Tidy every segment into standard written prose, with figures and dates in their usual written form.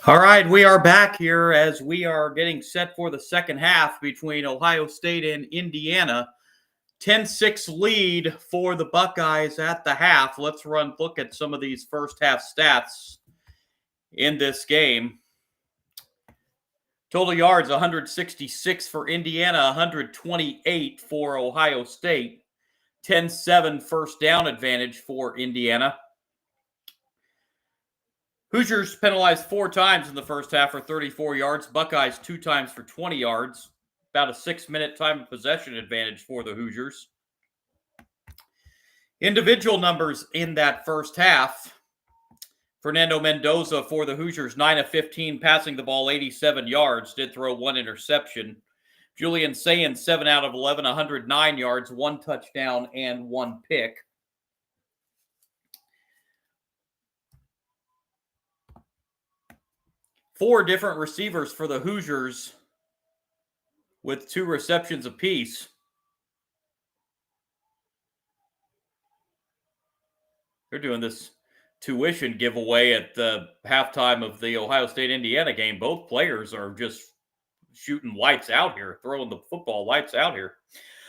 All right, we are back here as we are getting set for the second half between Ohio State and Indiana. 10-6 lead for the Buckeyes at the half. Let's look at some of these first half stats in this game. Total yards 166 for Indiana, 128 for Ohio State. 10-7 first down advantage for Indiana. Hoosiers penalized 4 times in the first half for 34 yards. Buckeyes 2 times for 20 yards. About a 6-minute time of possession advantage for the Hoosiers. Individual numbers in that first half. Fernando Mendoza for the Hoosiers, 9 of 15, passing the ball 87 yards. Did throw 1 interception. Julian Sayans, 7 out of 11, 109 yards, 1 touchdown, and 1 pick. Four different receivers for the Hoosiers with 2 receptions apiece. They're doing this tuition giveaway at the halftime of the Ohio State-Indiana game. Both players are just shooting lights out here, throwing the football lights out here.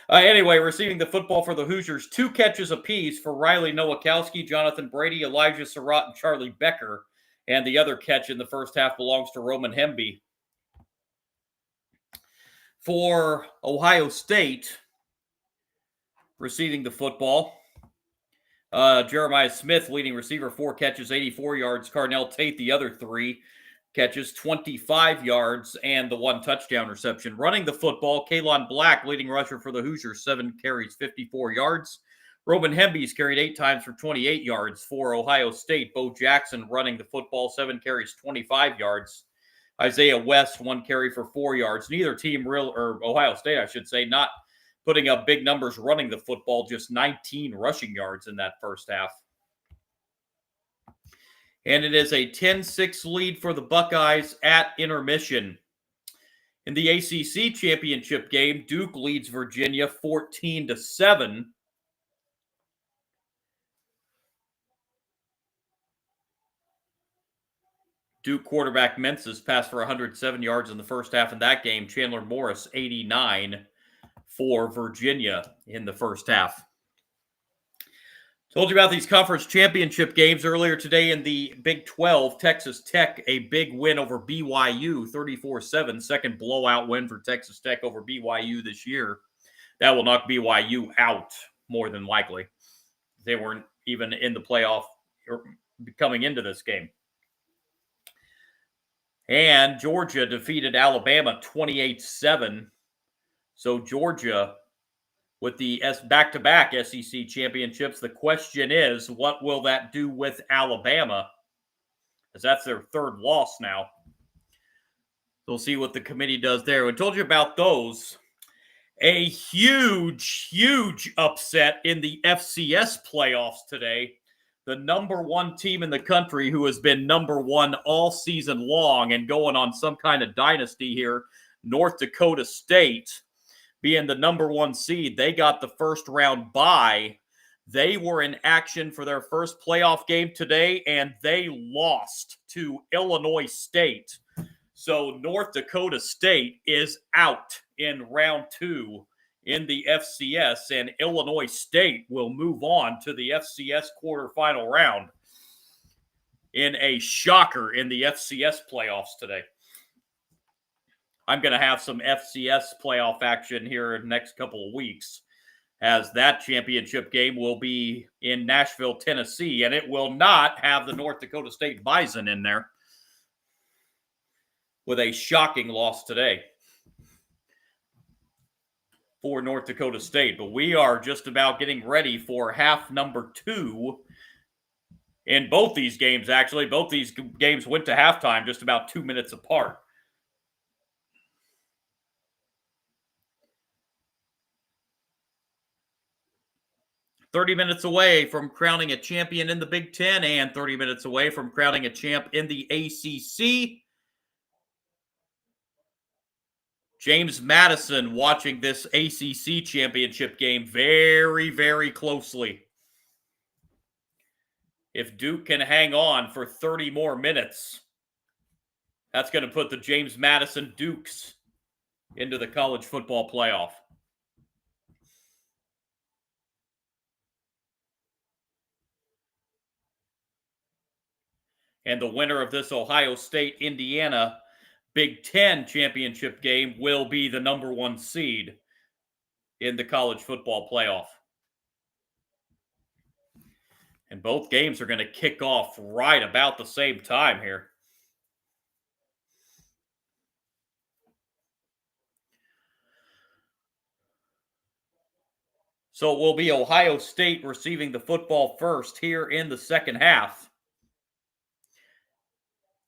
Anyway, receiving the football for the Hoosiers, 2 catches apiece for Riley Nowakowski, Jonathan Brady, Elijah Surratt, and Charlie Becker. And the other catch in the first half belongs to Roman Hemby. For Ohio State, receiving the football, Jeremiah Smith, leading receiver, 4 catches, 84 yards. Carnell Tate, the other 3 catches, 25 yards, and the 1 touchdown reception. Running the football, Kalon Black, leading rusher for the Hoosiers, 7 carries, 54 yards. Roman Hemby's carried 8 times for 28 yards for Ohio State. Bo Jackson running the football, 7 carries, 25 yards. Isaiah West, 1 carry for 4 yards. Neither team, or Ohio State, I should say, not putting up big numbers running the football, just 19 rushing yards in that first half. And it is a 10-6 lead for the Buckeyes at intermission. In the ACC championship game, Duke leads Virginia 14-7. Duke quarterback Menses passed for 107 yards in the first half in that game. Chandler Morris, 89 for Virginia in the first half. Told you about these conference championship games earlier today in the Big 12. Texas Tech, a big win over BYU, 34-7. Second blowout win for Texas Tech over BYU this year. That will knock BYU out, more than likely. They weren't even in the playoff or coming into this game. And Georgia defeated Alabama 28-7. So Georgia with the back-to-back SEC championships. The question is, what will that do with Alabama? As that's their 3rd loss now. We'll see what the committee does there. I told you about those. A huge, huge upset in the FCS playoffs today. The number 1 team in the country who has been number 1 all season long and going on some kind of dynasty here, North Dakota State, being the number 1 seed. They got the first round bye. They were in action for their first playoff game today, and they lost to Illinois State. So North Dakota State is out in round 2 in the FCS, and Illinois State will move on to the FCS quarterfinal round in a shocker in the FCS playoffs today. I'm going to have some FCS playoff action here in the next couple of weeks, as that championship game will be in Nashville, Tennessee, and it will not have the North Dakota State Bison in there, with a shocking loss today for North Dakota State. But we are just about getting ready for half number 2 in both these games, actually. Both these games went to halftime just about 2 minutes apart. "30 minutes away from crowning a champion in the Big Ten and 30 minutes away from crowning a champ in the ACC. James Madison watching this ACC championship game very, very closely. If Duke can hang on for 30 more minutes, That's going to put the James Madison Dukes into the college football playoff. And the winner of this Ohio State-Indiana Big Ten championship game will be the number 1 seed in the college football playoff. And both games are going to kick off right about the same time here. So it will be Ohio State receiving the football first here in the second half,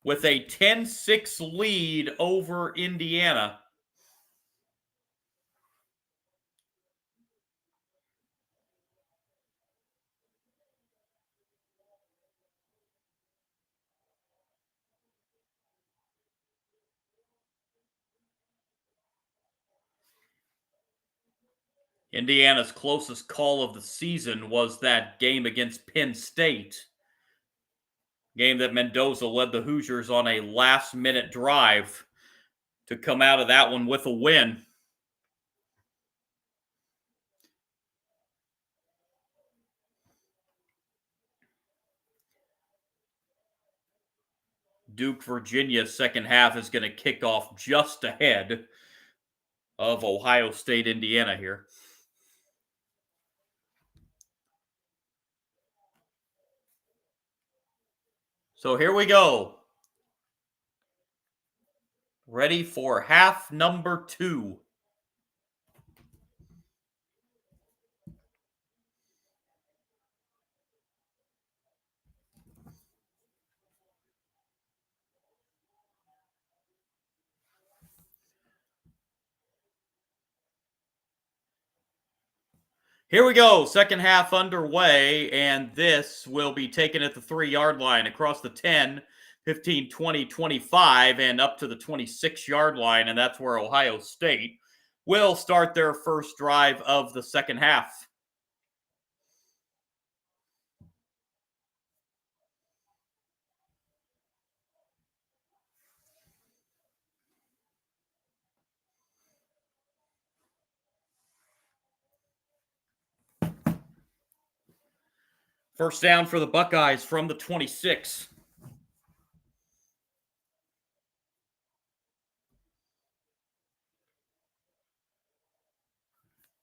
with a 10-6 lead over Indiana. Indiana's closest call of the season was that game against Penn State. Game that Mendoza led the Hoosiers on a last-minute drive to come out of that one with a win. Duke, Virginia's second half is going to kick off just ahead of Ohio State, Indiana here. So here we go. Ready for half number 2. Here we go. Second half underway, and this will be taken at the 3-yard line across the 10, 15, 20, 25, and up to the 26-yard line, and that's where Ohio State will start their first drive of the second half. First down for the Buckeyes from the 26.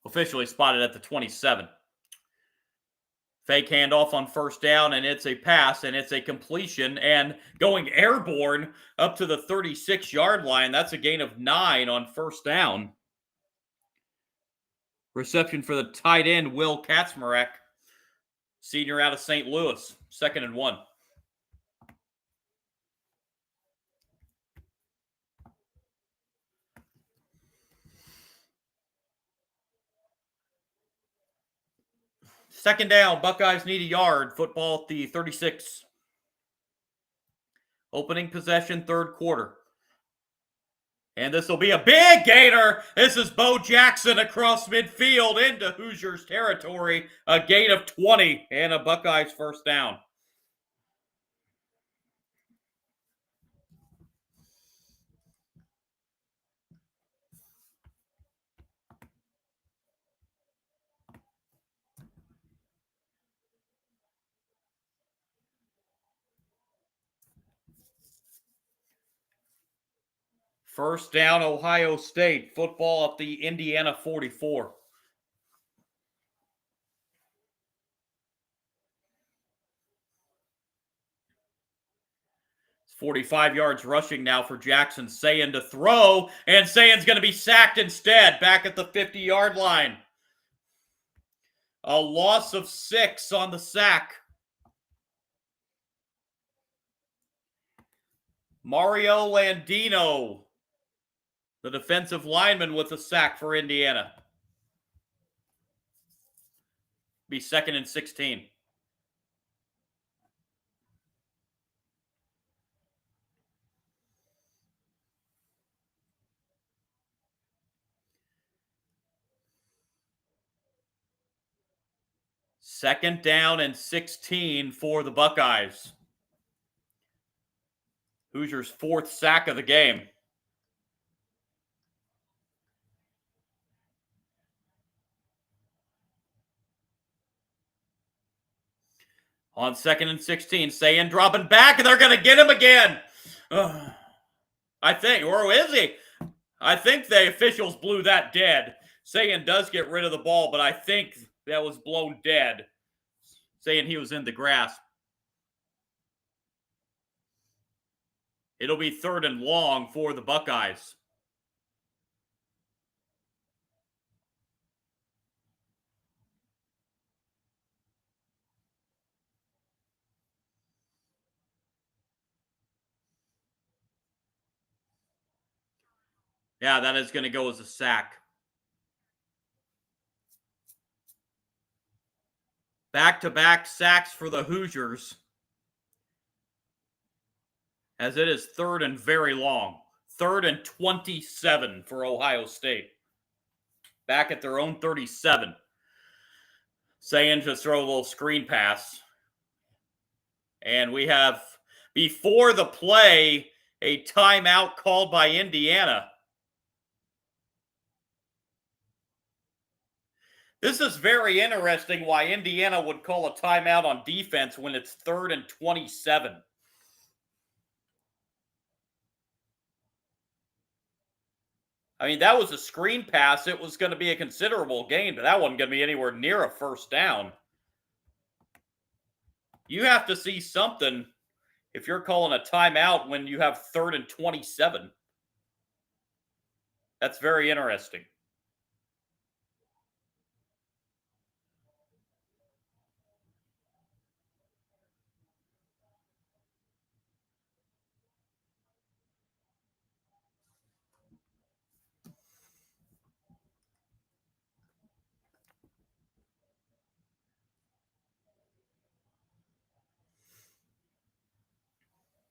Officially spotted at the 27. Fake handoff on first down, and it's a pass, and it's a completion, and going airborne up to the 36-yard line. That's a gain of 9 on first down. Reception for the tight end, Will Kaczmarek, senior out of St. Louis. 2nd and 1. Second down, Buckeyes need a yard. Football at the 36. Opening possession, third quarter. And this will be a big gainer. This is Bo Jackson across midfield into Hoosiers territory. A gain of 20 and a Buckeyes first down. First down, Ohio State. Football at the Indiana 44. 45 yards rushing now for Jackson. Sayin to throw, and Sayin's going to be sacked instead, back at the 50-yard line. A loss of 6 on the sack. Mario Landino, the defensive lineman, with a sack for Indiana. Be 2nd and 16. Second down and 16 for the Buckeyes, Hoosiers' 4th sack of the game. On 2nd and 16, Sayin dropping back, and they're going to get him again. I think, or is he? I think the officials blew that dead. Sayin does get rid of the ball, but I think that was blown dead, saying he was in the grass. It'll be 3rd and long for the Buckeyes. Yeah, that is going to go as a sack. Back-to-back sacks for the Hoosiers, as it is 3rd and very long. 3rd and 27 for Ohio State. Back at their own 37. Sayin just throw a little screen pass. And we have, before the play, a timeout called by Indiana. This is very interesting why Indiana would call a timeout on defense when it's 3rd and 27. I mean, that was a screen pass. It was going to be a considerable gain, but that wasn't going to be anywhere near a first down. You have to see something if you're calling a timeout when you have 3rd and 27. That's very interesting.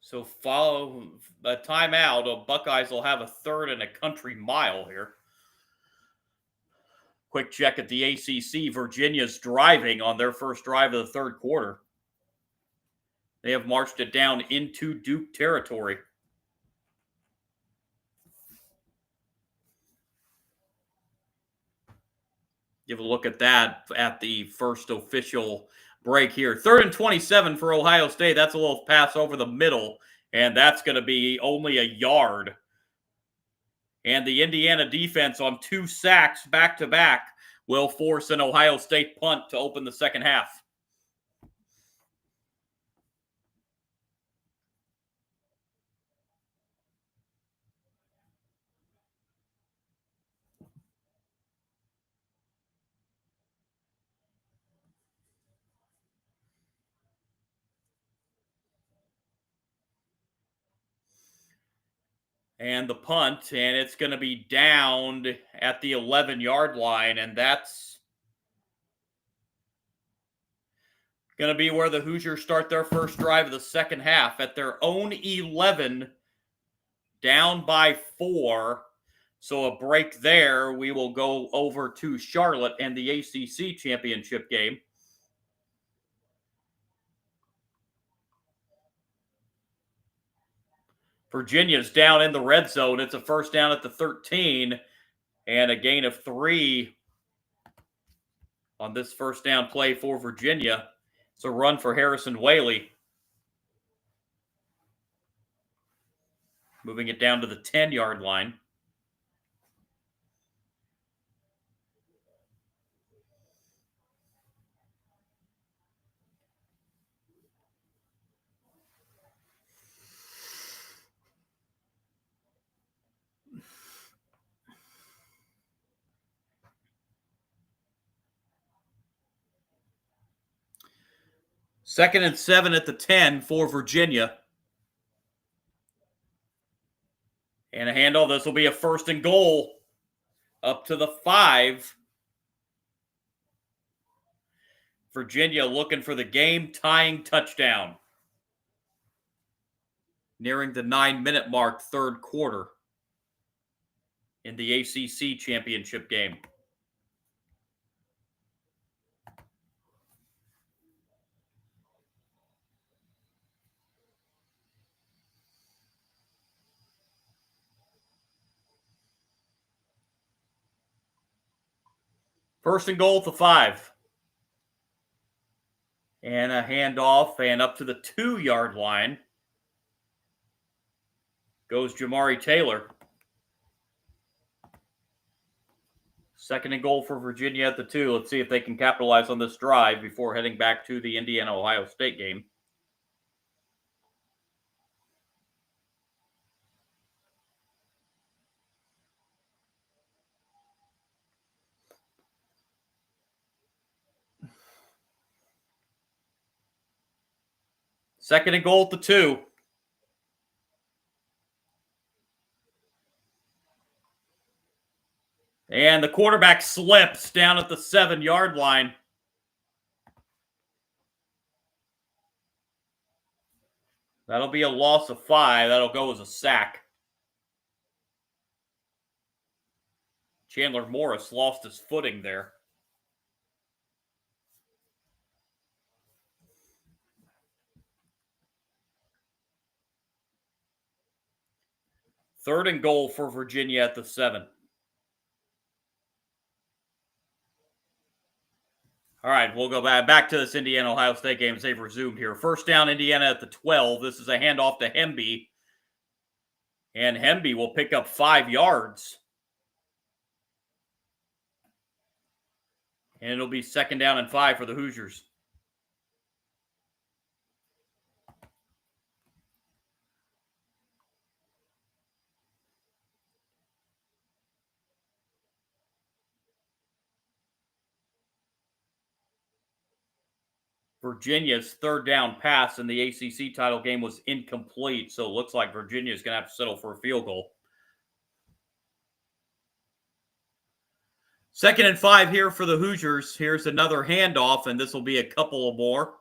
So follow a timeout. The Buckeyes will have a 3rd and a country mile here. Quick check at the ACC. Virginia's driving on their first drive of the 3rd quarter. They have marched it down into Duke territory. Give a look at that at the first official break here. 3rd and 27 for Ohio State. That's a little pass over the middle, and that's going to be only a yard. And the Indiana defense on 2 sacks back-to-back will force an Ohio State punt to open the second half. And the punt, and it's going to be downed at the 11-yard line, and that's going to be where the Hoosiers start their first drive of the second half at their own 11, down by 4. So a break there. We will go over to Charlotte and the ACC championship game. Virginia's down in the red zone. It's a first down at the 13 and a gain of 3 on this first down play for Virginia. It's a run for Harrison Whaley. Moving it down to the 10-yard line. Second and 7 at the 10 for Virginia. And a handle. This will be a 1st and goal up to the 5. Virginia looking for the game-tying touchdown. Nearing the 9-minute mark, 3rd quarter in the ACC championship game. First and goal at the 5. And a handoff, and up to the 2-yard line goes Jamari Taylor. Second and goal for Virginia at the 2. Let's see if they can capitalize on this drive before heading back to the Indiana-Ohio State game. Second and goal at the 2. And the quarterback slips down at the 7-yard line. That'll be a loss of 5. That'll go as a sack. Chandler Morris lost his footing there. Third and goal for Virginia at the 7. All right, we'll go back to this Indiana-Ohio State game as they've resumed here. First down, Indiana at the 12. This is a handoff to Hemby. And Hemby will pick up 5 yards. And it'll be second down and 5 for the Hoosiers. Virginia's third down pass in the ACC title game was incomplete, so it looks like Virginia is going to have to settle for a field goal. Second and 5 here for the Hoosiers. Here's another handoff, and this will be a couple more.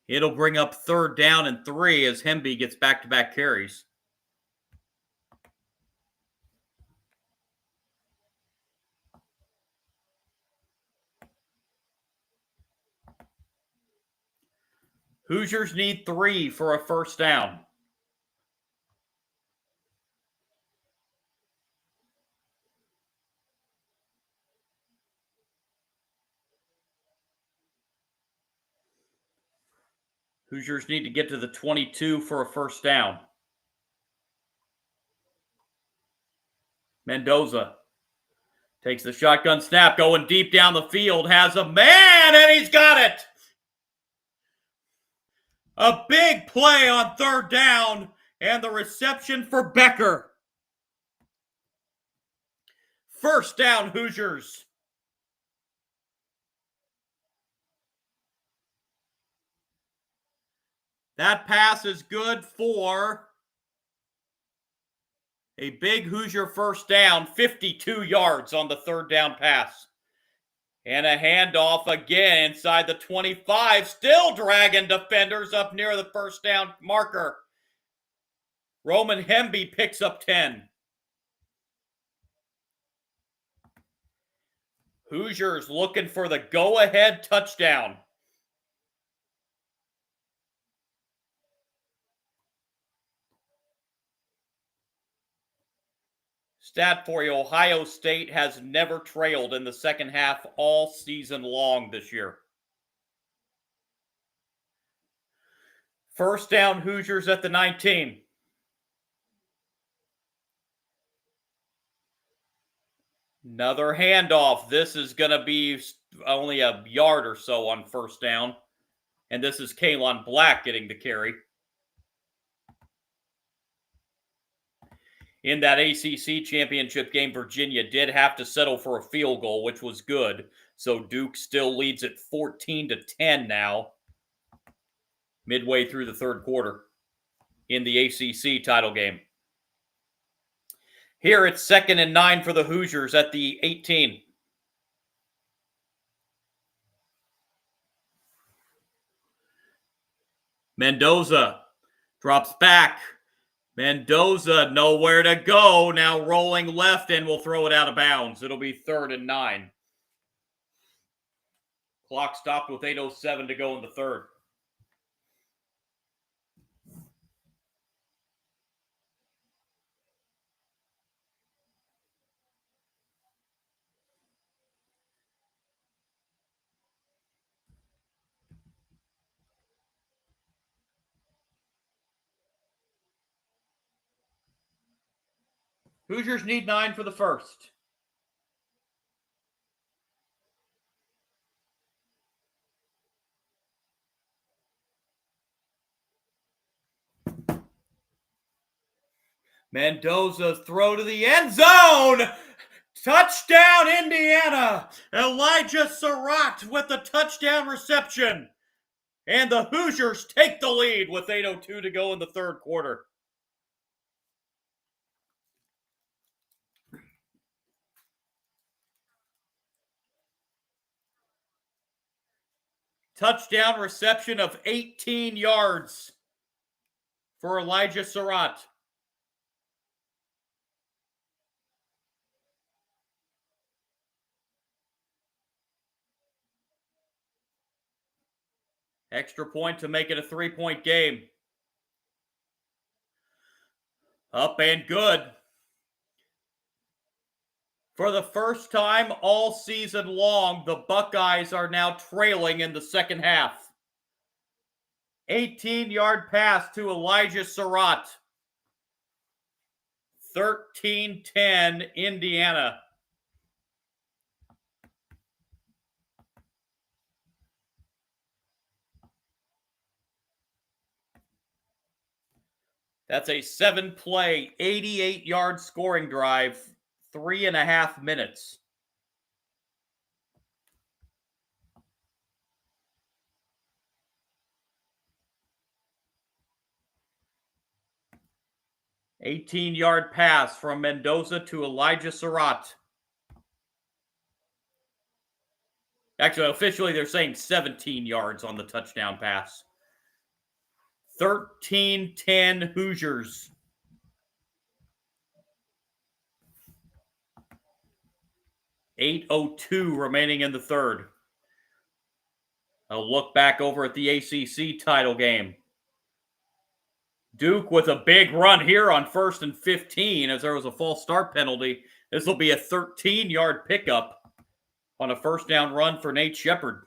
It'll bring up third down and 3 as Hemby gets back-to-back carries. Hoosiers need 3 for a first down. Hoosiers need to get to the 22 for a first down. Mendoza takes the shotgun snap, going deep down the field, has a man, and he's got it! A big play on third down, and the reception for Becker. First down, Hoosiers. That pass is good for a big Hoosier first down, 52 yards on the third down pass. And a handoff again inside the 25, still dragging defenders up near the first down marker. Roman Hemby picks up 10. Hoosiers looking for the go-ahead touchdown. Stat for you, Ohio State has never trailed in the second half all season long this year. First down, Hoosiers at the 19. Another handoff. This is going to be only a yard or so on first down. And this is Kalon Black getting the carry. In that ACC championship game, Virginia did have to settle for a field goal, which was good. So Duke still leads at 14-10 now, midway through the third quarter in the ACC title game. Here it's 2nd and 9 for the Hoosiers at the 18. Mendoza drops back. Mendoza nowhere to go. Now rolling left and will throw it out of bounds. It'll be 3rd and 9. Clock stopped with 8:07 to go in the third. Hoosiers need 9 for the first. Mendoza's throw to the end zone. Touchdown, Indiana. Elijah Surratt with the touchdown reception. And the Hoosiers take the lead with 8:02 to go in the third quarter. Touchdown reception of 18 yards for Elijah Surratt. Extra point to make it a 3-point game. Up and good. For the first time all season long, the Buckeyes are now trailing in the second half. 18-yard pass to Elijah Surratt. 13-10 Indiana. That's a 7-play, 88-yard scoring drive, 3.5 minutes. $18-yard pass from Mendoza to Elijah Surratt. Actually, officially, they're saying 17 yards on the touchdown pass. 13-10 Hoosiers. .802 remaining in the third. A look back over at the ACC title game. Duke with a big run here on 1st and 15 as there was a false start penalty. This will be a 13-yard pickup on a first down run for Nate Shepard.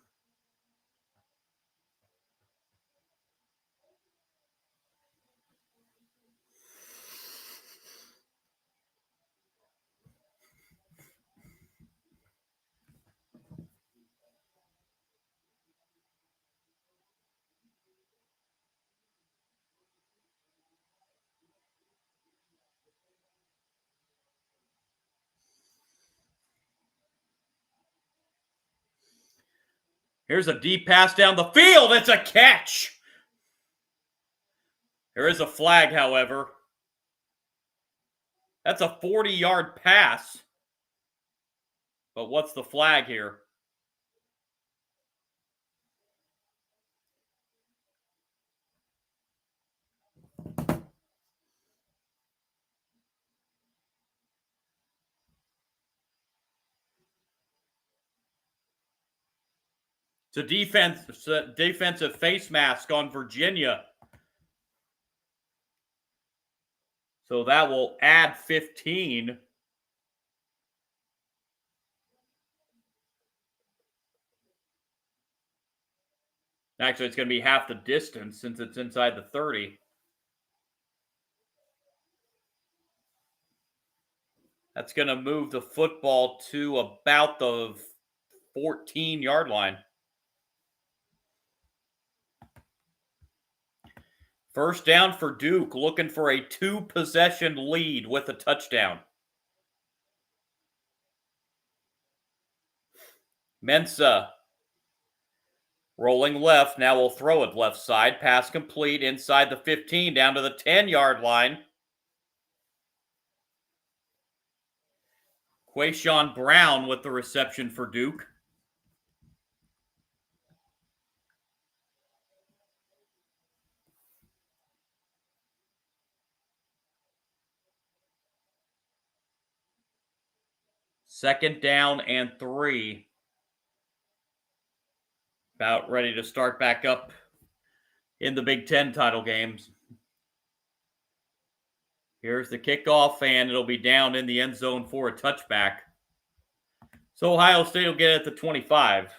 Here's a deep pass down the field. It's a catch. There is a flag, however. That's a 40-yard pass. But what's the flag here? It's a defensive face mask on Virginia. So that will add 15. Actually, it's going to be half the distance since it's inside the 30. That's going to move the football to about the 14-yard line. First down for Duke, looking for a 2-possession lead with a touchdown. Mensah rolling left, now will throw it left side. Pass complete inside the 15, down to the 10-yard line. Quayshawn Brown with the reception for Duke. Second down and 3. About ready to start back up in the Big Ten title games. Here's the kickoff, and it'll be down in the end zone for a touchback. So Ohio State will get it at the 25.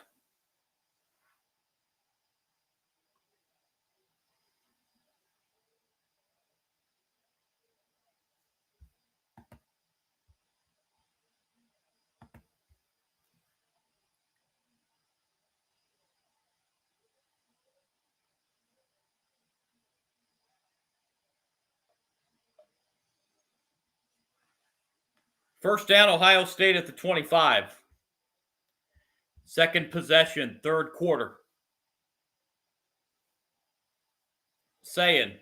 First down, Ohio State at the 25. Second possession, third quarter. Saying.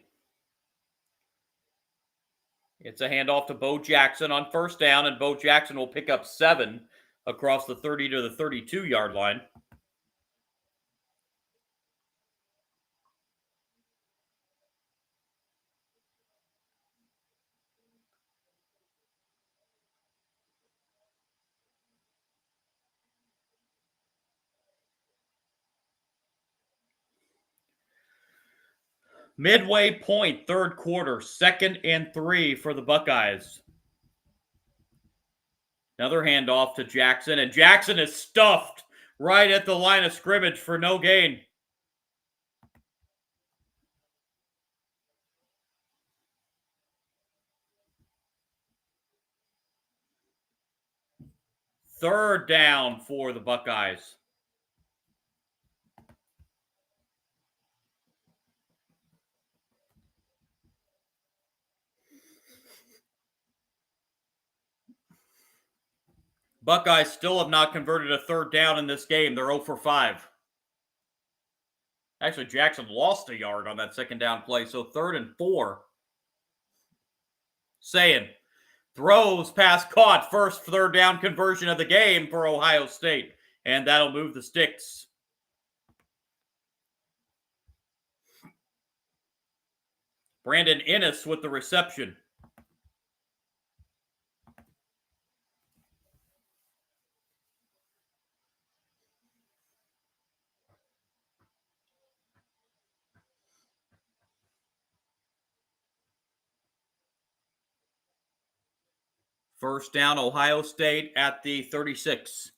It's a handoff to Bo Jackson on first down, and Bo Jackson will pick up 7 across the 30 to the 32-yard line. Midway point, third quarter, 2nd and 3 for the Buckeyes. Another handoff to Jackson, and Jackson is stuffed right at the line of scrimmage for no gain. Third down for the Buckeyes. Buckeyes still have not converted a third down in this game. They're 0 for 5. Actually, Jackson lost a yard on that second down play, so 3rd and 4. Saying. Throws, pass caught. First third down conversion of the game for Ohio State. And that'll move the sticks. Brandon Innes with the reception. First down, Ohio State at the 36.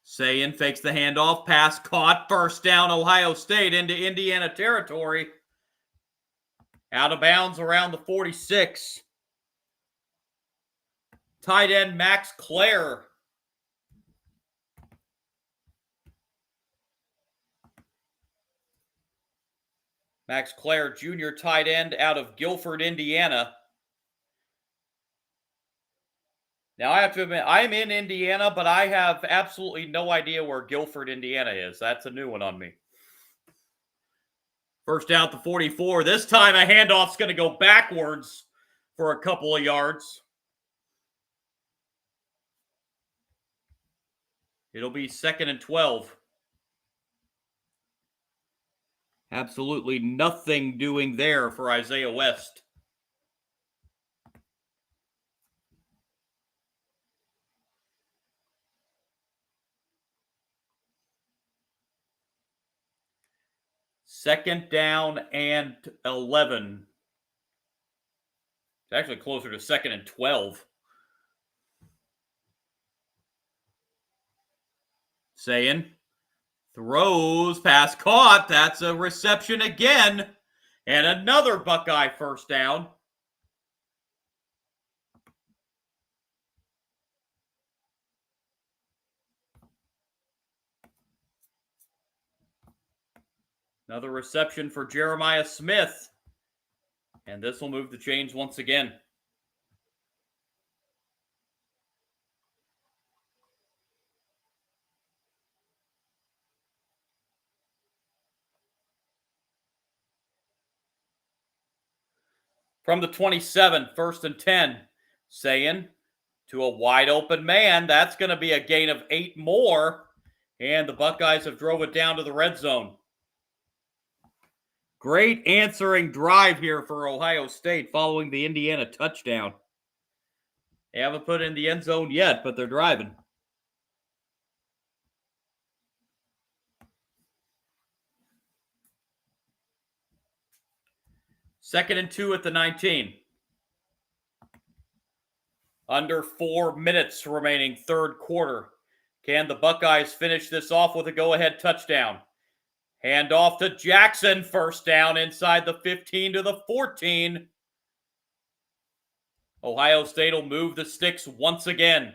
Sayin fakes the handoff, pass caught, first down, Ohio State into Indiana territory. Out of bounds around the 46. Tight end Max Clare. Max Clare, junior tight end out of Guilford, Indiana. Now, I have to admit, I'm in Indiana, but I have absolutely no idea where Guilford, Indiana is. That's a new one on me. First down at the 44. This time, a handoff's going to go backwards for a couple of yards. It'll be 2nd and 12. Absolutely nothing doing there for Isaiah West. Second down and 11. It's actually closer to 2nd and 12. Saying. Throws, pass caught. That's a reception again. And another Buckeye first down. Another reception for Jeremiah Smith. And this will move the chains once again. From the 27, 1st and 10. Saying to a wide open man. That's going to be a gain of 8 more. And the Buckeyes have drove it down to the red zone. Great answering drive here for Ohio State following the Indiana touchdown. They haven't put it in the end zone yet, but they're driving. Second and 2 at the 19. Under 4 minutes remaining, third quarter. Can the Buckeyes finish this off with a go-ahead touchdown? Hand off to Jackson, first down inside the 15 to the 14. Ohio State will move the sticks once again.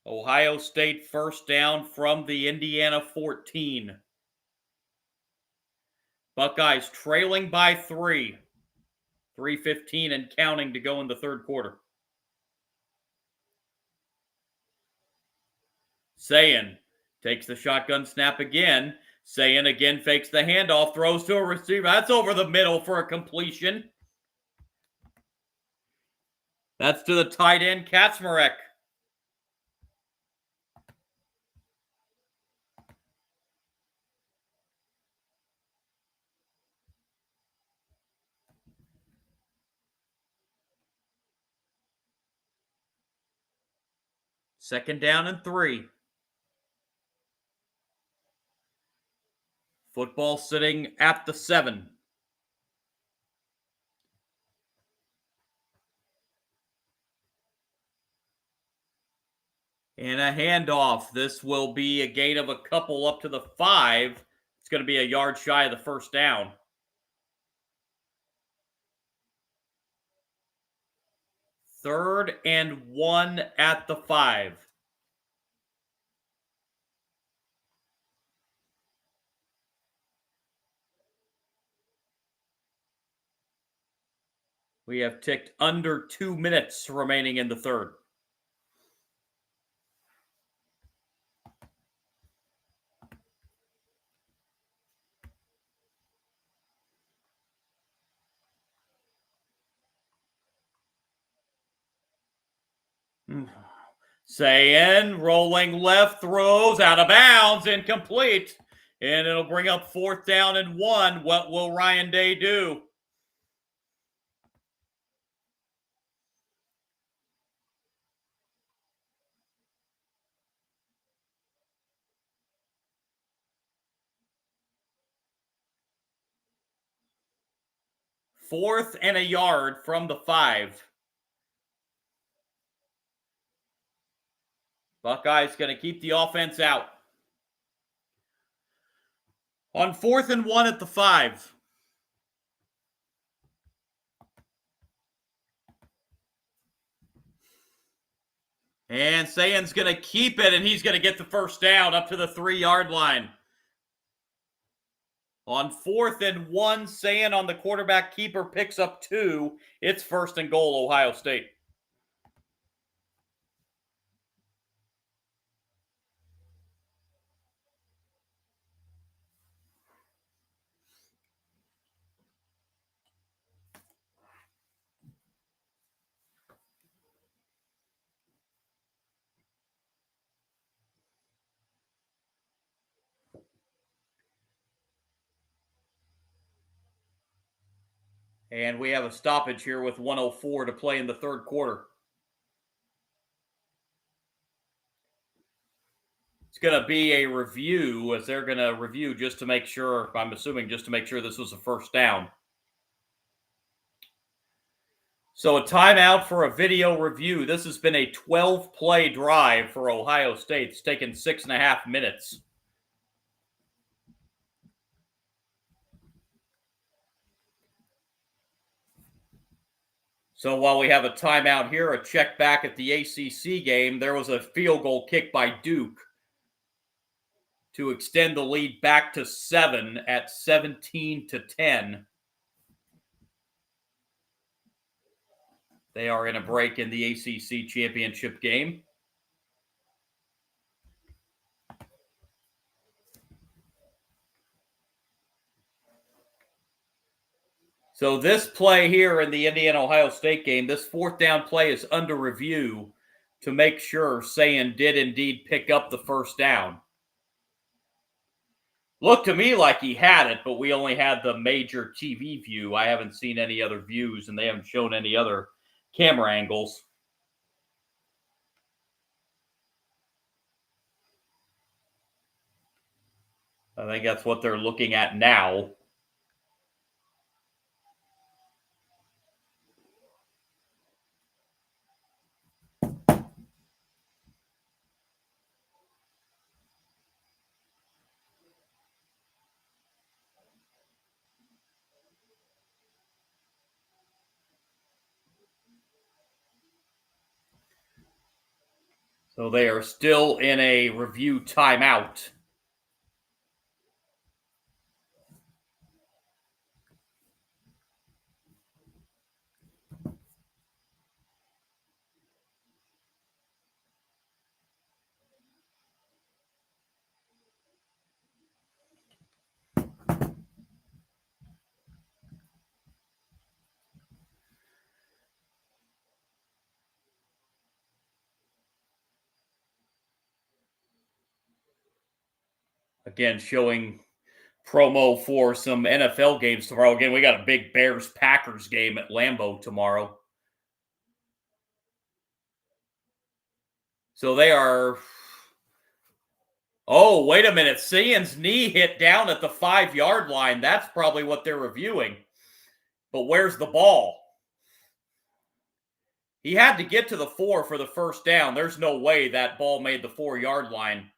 Ohio State first down from the Indiana 14. Buckeyes trailing by 3. 3:15 and counting to go in the third quarter. Sayin takes the shotgun snap again. Sayin again fakes the handoff, throws to a receiver. That's over the middle for a completion. That's to the tight end, Kaczmarek. Second down and 3. Football sitting at the 7. And a handoff. This will be a gain of a couple up to the 5. It's going to be a yard shy of the first down. Third and 1 at the 5. We have ticked under 2 minutes remaining in the third. Sayin rolling left, throws out of bounds, incomplete. And it'll bring up fourth down and 1. What will Ryan Day do? Fourth and a yard from the 5. Buckeyes going to keep the offense out. On 4th and 1 at the 5. And Sayin's going to keep it, and he's going to get the first down up to the 3-yard line. On 4th and 1, Sayin on the quarterback keeper picks up 2. It's first and goal, Ohio State. And we have a stoppage here with 1:04 to play in the third quarter. It's going to be a review, as they're going to review just to make sure, I'm assuming just to make sure this was a first down. So a timeout for a video review. This has been a 12-play drive for Ohio State. It's taken 6.5 minutes. So while we have a timeout here, a check back at the ACC game, there was a field goal kick by Duke to extend the lead back to 7 at 17-10. They are in a break in the ACC championship game. So this play here in the Indiana-Ohio State game, this fourth down play is under review to make sure Sayin did indeed pick up the first down. Looked to me like he had it, but we only had the major TV view. I haven't seen any other views, and they haven't shown any other camera angles. I think that's what they're looking at now. So they are still in a review timeout. Again, showing promo for some NFL games tomorrow. Again, we got a big Bears-Packers game at Lambeau tomorrow. So they are... Oh, wait a minute. Sian's knee hit down at the 5-yard line. That's probably what they're reviewing. But where's the ball? He had to get to the 4 for the first down. There's no way that ball made the 4-yard line.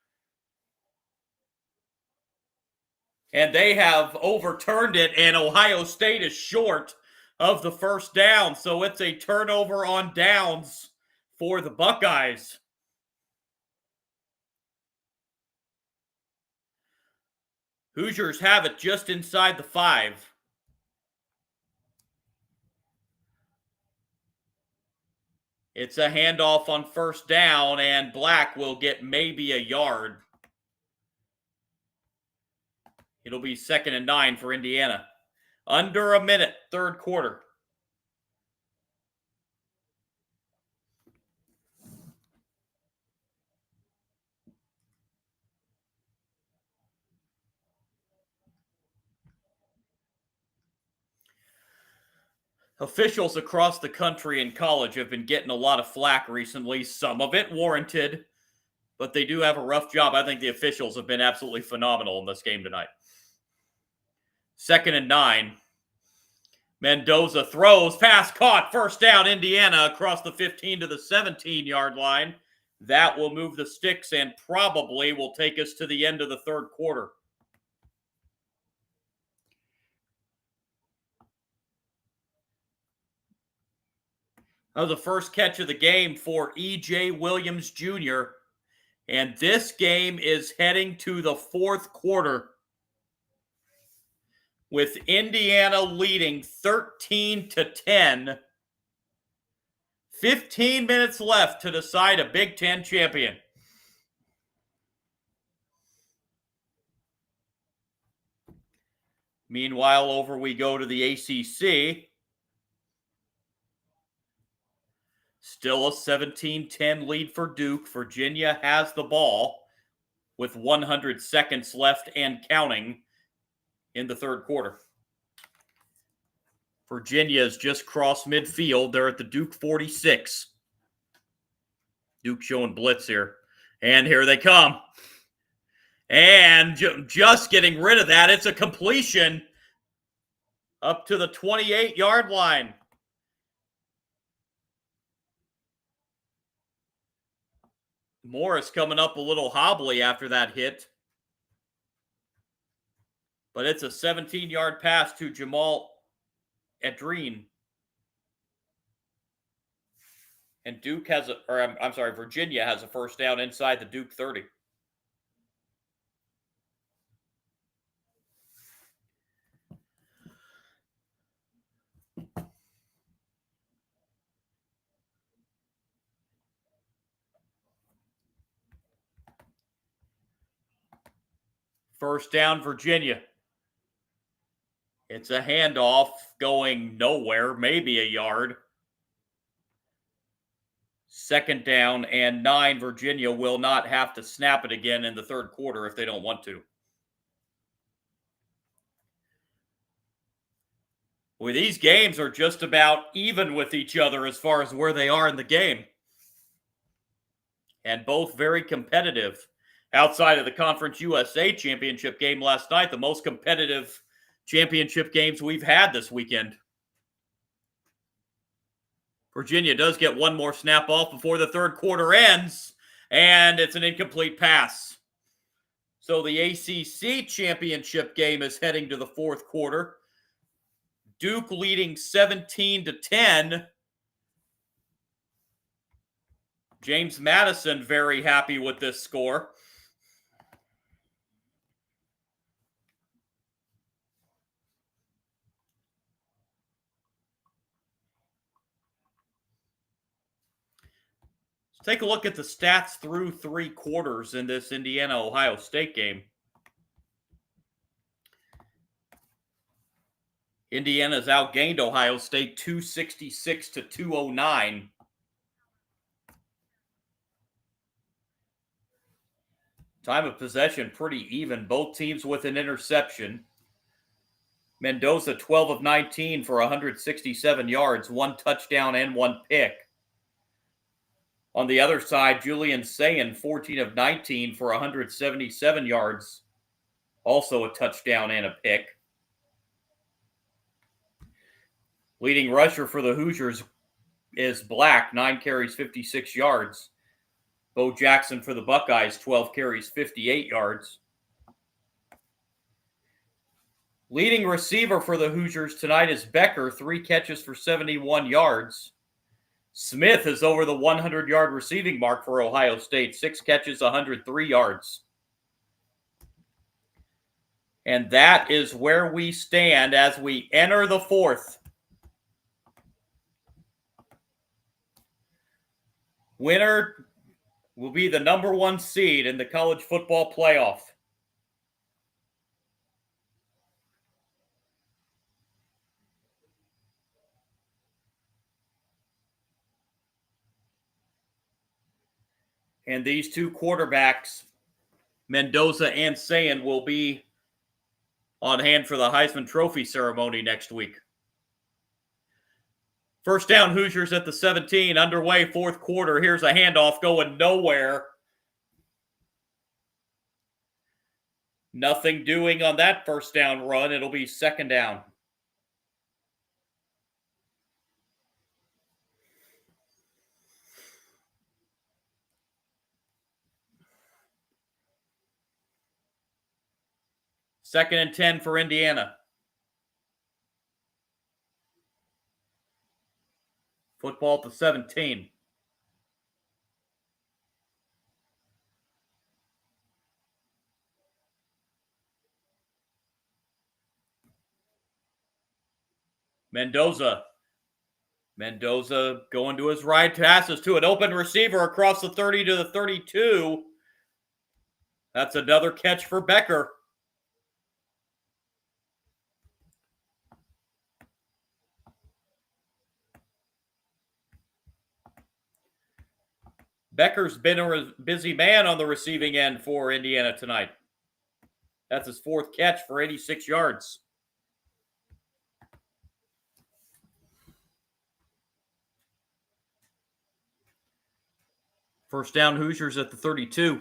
And they have overturned it, and Ohio State is short of the first down. So it's a turnover on downs for the Buckeyes. Hoosiers have it just inside the 5. It's a handoff on first down, and Black will get maybe a yard. It'll be 2nd and 9 for Indiana. Under a minute, third quarter. Officials across the country and college have been getting a lot of flack recently, some of it warranted, but they do have a rough job. I think the officials have been absolutely phenomenal in this game tonight. 2nd and 9. Mendoza throws, pass caught, first down, Indiana across the 15 to the 17-yard line. That will move the sticks and probably will take us to the end of the third quarter. The first catch of the game for E.J. Williams Jr., and this game is heading to the fourth quarter with Indiana leading 13-10. 15 minutes left to decide a Big Ten champion. Meanwhile, over we go to the ACC. Still a 17-10 lead for Duke. Virginia has the ball with 100 seconds left and counting in the third quarter. Virginia's just crossed midfield. They're at the Duke 46. Duke showing blitz here. And here they come. And just getting rid of that. It's a completion up to the 28-yard line. Morris coming up a little hobbly after that hit. But it's a 17-yard pass to Jamal Edrine. And Virginia has a first down inside the Duke 30. First down, Virginia. It's a handoff going nowhere, maybe a yard. 2nd down and 9. Virginia will not have to snap it again in the third quarter if they don't want to. Well, these games are just about even with each other as far as where they are in the game. And both very competitive. Outside of the Conference USA Championship game last night, the most competitive championship games we've had this weekend. Virginia does get one more snap off before the third quarter ends, and it's an incomplete pass. So the ACC championship game is heading to the fourth quarter. Duke leading 17-10. James Madison very happy with this score. Let's take a look at the stats through 3 quarters in this Indiana-Ohio State game. Indiana's outgained Ohio State 266 to 209. Time of possession pretty even. Both teams with an interception. Mendoza 12 of 19 for 167 yards, 1 touchdown and 1 pick. On the other side, Julian Sayin 14 of 19 for 177 yards, also a touchdown and a pick. Leading rusher for the Hoosiers is Black, 9 carries, 56 yards. Bo Jackson for the Buckeyes, 12 carries, 58 yards. Leading receiver for the Hoosiers tonight is Becker, 3 catches for 71 yards. Smith is over the 100-yard receiving mark for Ohio State, 6 catches, 103 yards. And that is where we stand as we enter the 4th. Winner will be the number 1 seed in the college football playoff. And these 2 quarterbacks, Mendoza and Sayin, will be on hand for the Heisman Trophy ceremony next week. First down, Hoosiers at the 17, underway, 4th quarter. Here's a handoff going nowhere. Nothing doing on that first down run. It'll be 2nd down. Second and 10 for Indiana. Football at the 17. Mendoza going to his right, passes to an open receiver across the 30 to the 32. That's another catch for Becker. Becker's been a busy man on the receiving end for Indiana tonight. That's his 4th catch for 86 yards. First down, Hoosiers at the 32.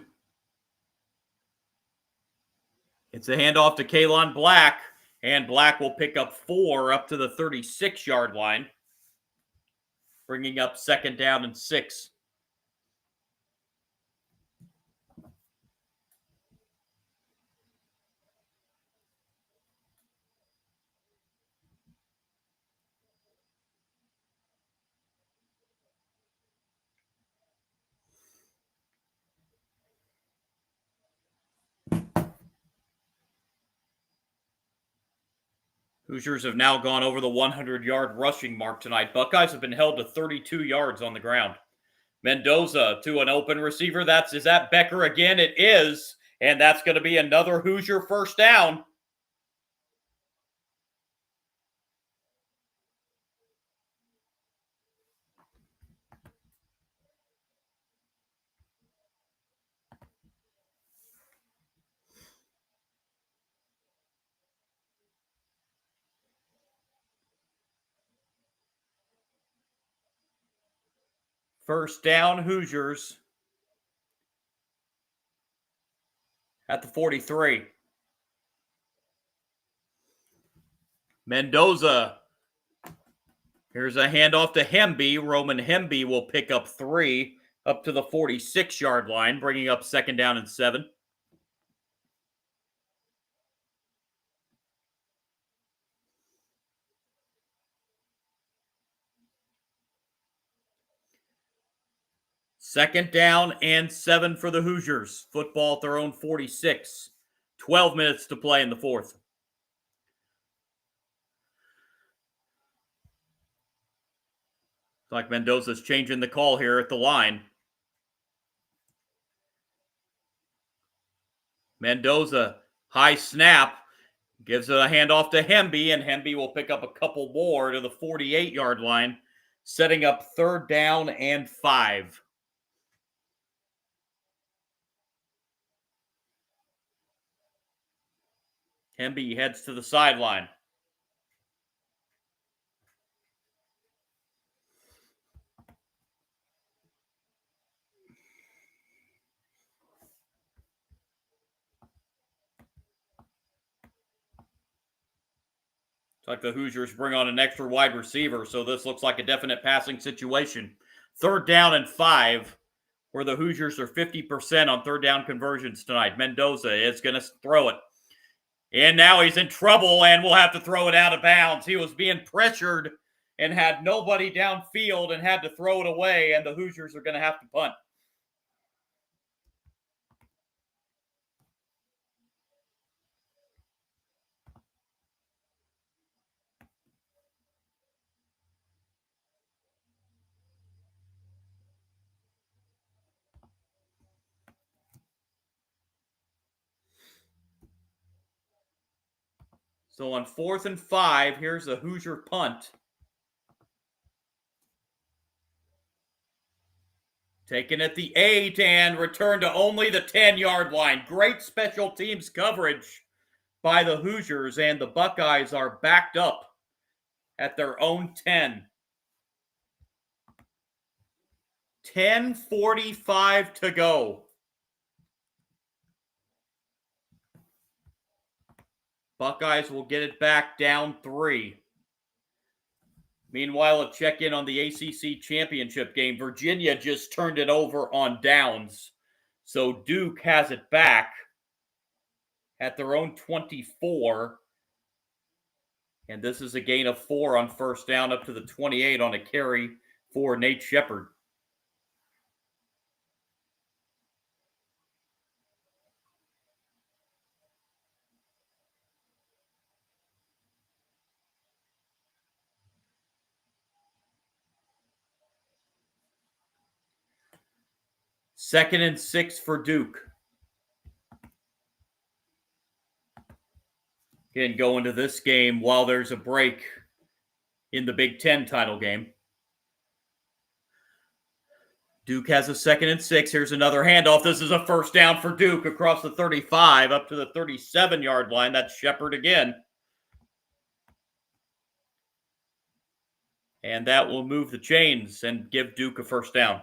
It's a handoff to Kalon Black, and Black will pick up 4 up to the 36-yard line, bringing up 2nd down and 6. Hoosiers have now gone over the 100-yard rushing mark tonight. Buckeyes have been held to 32 yards on the ground. Mendoza to an open receiver. Is that Becker again? It is. And that's going to be another Hoosier first down. First down, Hoosiers at the 43. Mendoza. Here's a handoff to Hemby. Roman Hemby will pick up 3 up to the 46-yard line, bringing up 2nd down and 7. 2nd down and 7 for the Hoosiers. Football at their own 46. 12 minutes to play in the 4th. Looks like Mendoza's changing the call here at the line. Mendoza, high snap, gives a handoff to Hemby, and Hemby will pick up a couple more to the 48-yard line, setting up 3rd down and 5. Hemby heads to the sideline. It's like the Hoosiers bring on an extra wide receiver, so this looks like a definite passing situation. 3rd down and 5, where the Hoosiers are 50% on 3rd down conversions tonight. Mendoza is going to throw it. And now he's in trouble and will have to throw it out of bounds. He was being pressured and had nobody downfield and had to throw it away, and the Hoosiers are going to have to punt. So on 4th and 5, here's a Hoosier punt. Taken at the 8 and returned to only the 10-yard line. Great special teams coverage by the Hoosiers, and the Buckeyes are backed up at their own 10. 10:45 to go. Buckeyes will get it back down 3. Meanwhile, a check-in on the ACC championship game. Virginia just turned it over on downs. So Duke has it back at their own 24. And this is a gain of 4 on 1st down up to the 28 on a carry for Nate Shepard. Second and 6 for Duke. Again, go into this game while there's a break in the Big Ten title game. Duke has a 2nd and 6. Here's another handoff. This is a 1st down for Duke across the 35 up to the 37-yard line. That's Shepard again. And that will move the chains and give Duke a 1st down.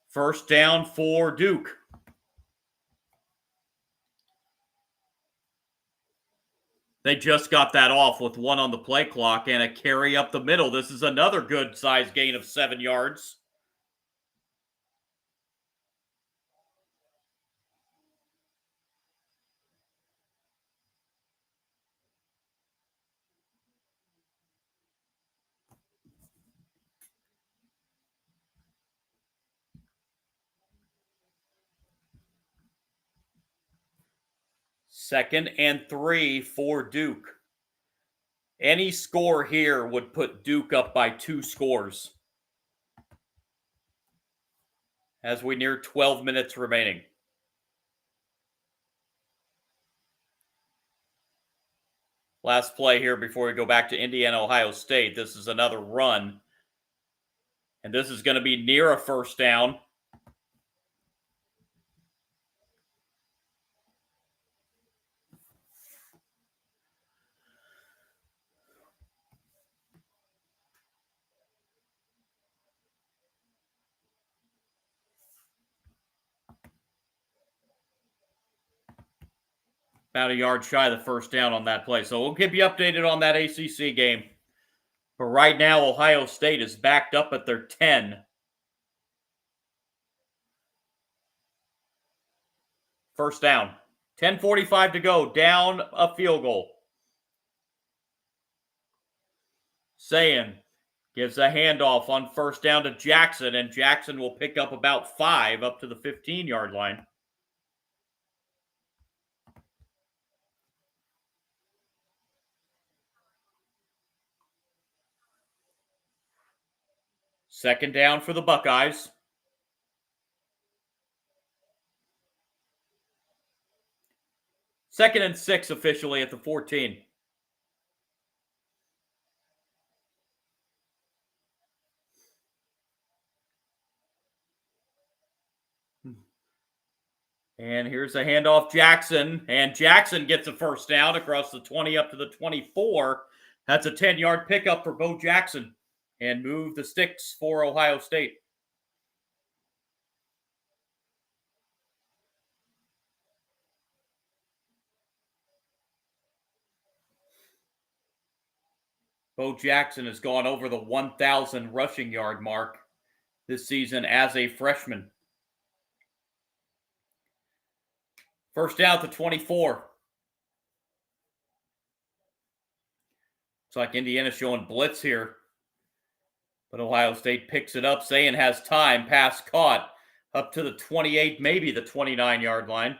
First down for Duke. They just got that off with 1 on the play clock and a carry up the middle. This is another good size gain of 7 yards. Second and 3 for Duke. Any score here would put Duke up by 2 scores as we near 12 minutes remaining. Last play here before we go back to Indiana, Ohio State. This is another run. And this is going to be near a 1st down. About a yard shy of the first down on that play. So we'll keep you updated on that ACC game. But right now, Ohio State is backed up at their 10. First down. 10:45 to go. Down a field goal. Sayin gives a handoff on first down to Jackson, and Jackson will pick up about 5 up to the 15-yard line. Second down for the Buckeyes. Second and 6 officially at the 14. And here's a handoff Jackson, and Jackson gets a first down across the 20 up to the 24. That's a 10-yard pickup for Bo Jackson and move the sticks for Ohio State. Bo Jackson has gone over the 1,000 rushing yard mark this season as a freshman. First down to 24. Looks like Indiana showing blitz here. But Ohio State picks it up. Sayin has time. Pass caught up to the 28, maybe the 29-yard line.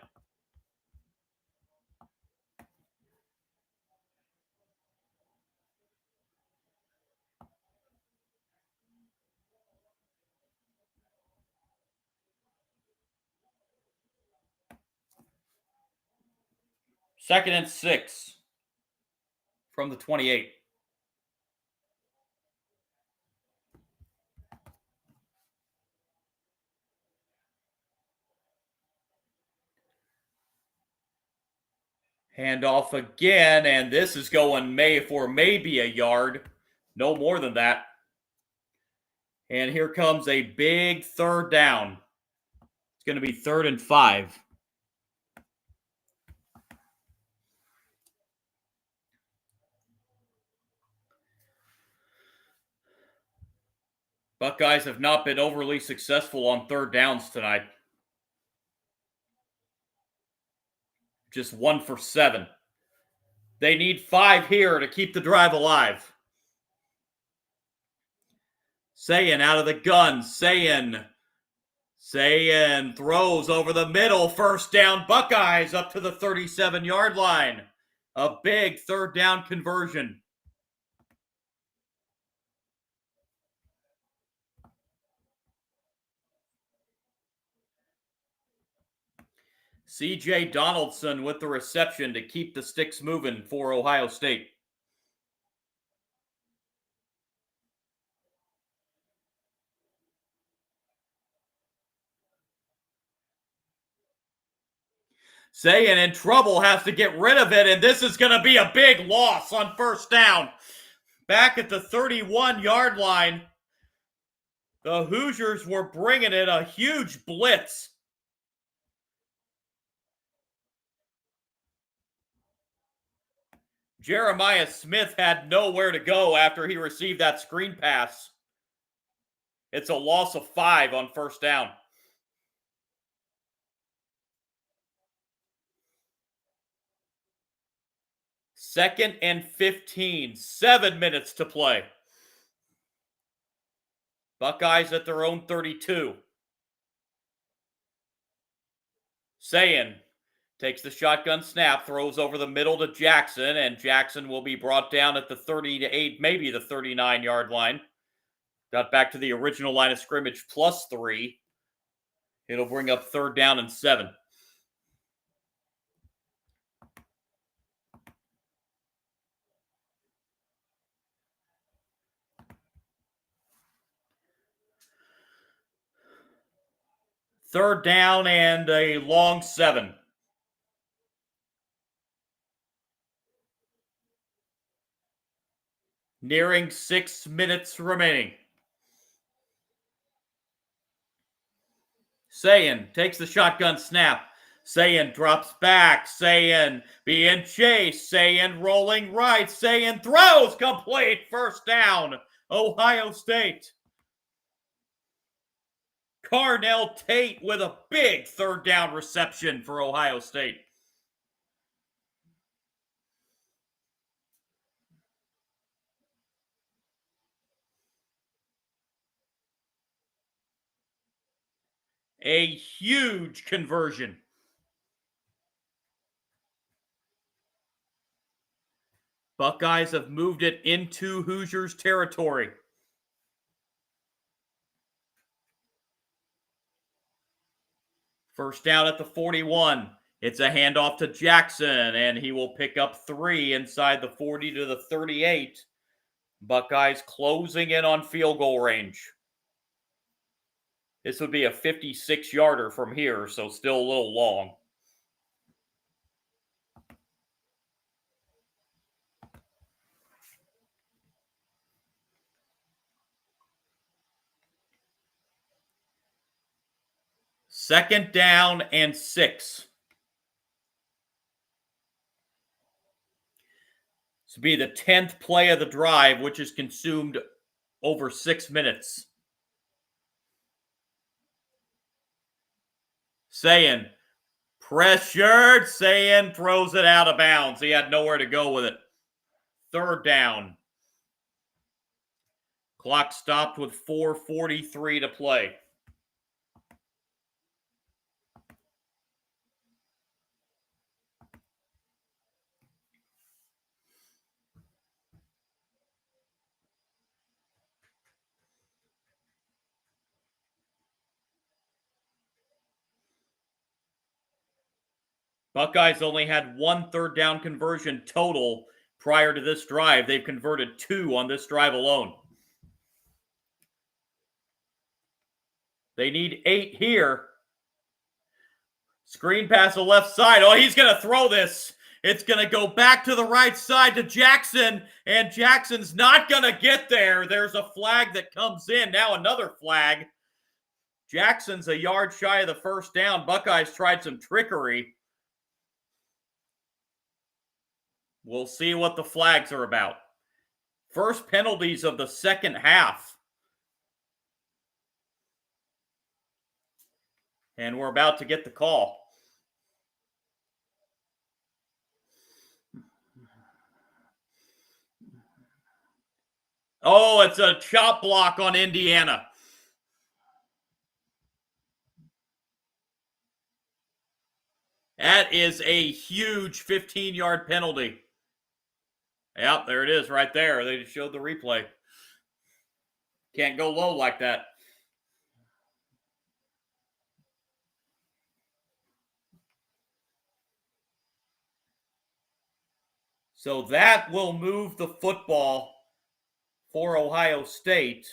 Second and 6 from the 28. Handoff again, and this is going for maybe a yard. No more than that. And here comes a big third down. It's going to be 3rd and 5. Buckeyes have not been overly successful on third downs tonight. Just 1 for 7. They need 5 here to keep the drive alive. Sayin out of the gun. Sayin throws over the middle. First down, Buckeyes up to the 37-yard line. A big third down conversion. C.J. Donaldson with the reception to keep the sticks moving for Ohio State. Sayin in trouble, has to get rid of it, and this is going to be a big loss on first down. Back at the 31-yard line, the Hoosiers were bringing it, a huge blitz. Jeremiah Smith had nowhere to go after he received that screen pass. It's a loss of 5 on first down. Second and 15, 7 minutes to play. Buckeyes at their own 32. Sayin takes the shotgun snap, throws over the middle to Jackson, and Jackson will be brought down at the 38, maybe the 39-yard line. Got back to the original line of scrimmage plus 3. It'll bring up 3rd down and 7. Third down and a long 7. Nearing 6 minutes remaining. Sayin takes the shotgun snap, Sayin drops back. Sayin being chased. Sayin rolling right. Sayin throws complete. First down. Ohio State. Carnell Tate with a big third down reception for Ohio State. A huge conversion. Buckeyes have moved it into Hoosiers territory. First down at the 41. It's a handoff to Jackson, and he will pick up 3 inside the 40 to the 38. Buckeyes closing in on field goal range. This would be a 56-yarder from here, so still a little long. Second down and 6. This will be the 10th play of the drive, which has consumed over 6 minutes. Sayin pressured. Sayin throws it out of bounds. He had nowhere to go with it. Third down. Clock stopped with 4:43 to play. Buckeyes only had 1 third down conversion total prior to this drive. They've converted 2 on this drive alone. They need 8 here. Screen pass to the left side. Oh, he's going to throw this. It's going to go back to the right side to Jackson, and Jackson's not going to get there. There's a flag that comes in. Now another flag. Jackson's a yard shy of the first down. Buckeyes tried some trickery. We'll see what the flags are about. First penalties of the second half. And we're about to get the call. Oh, it's a chop block on Indiana. That is a huge 15-yard penalty. Yep, there it is right there. They just showed the replay. Can't go low like that. So that will move the football for Ohio State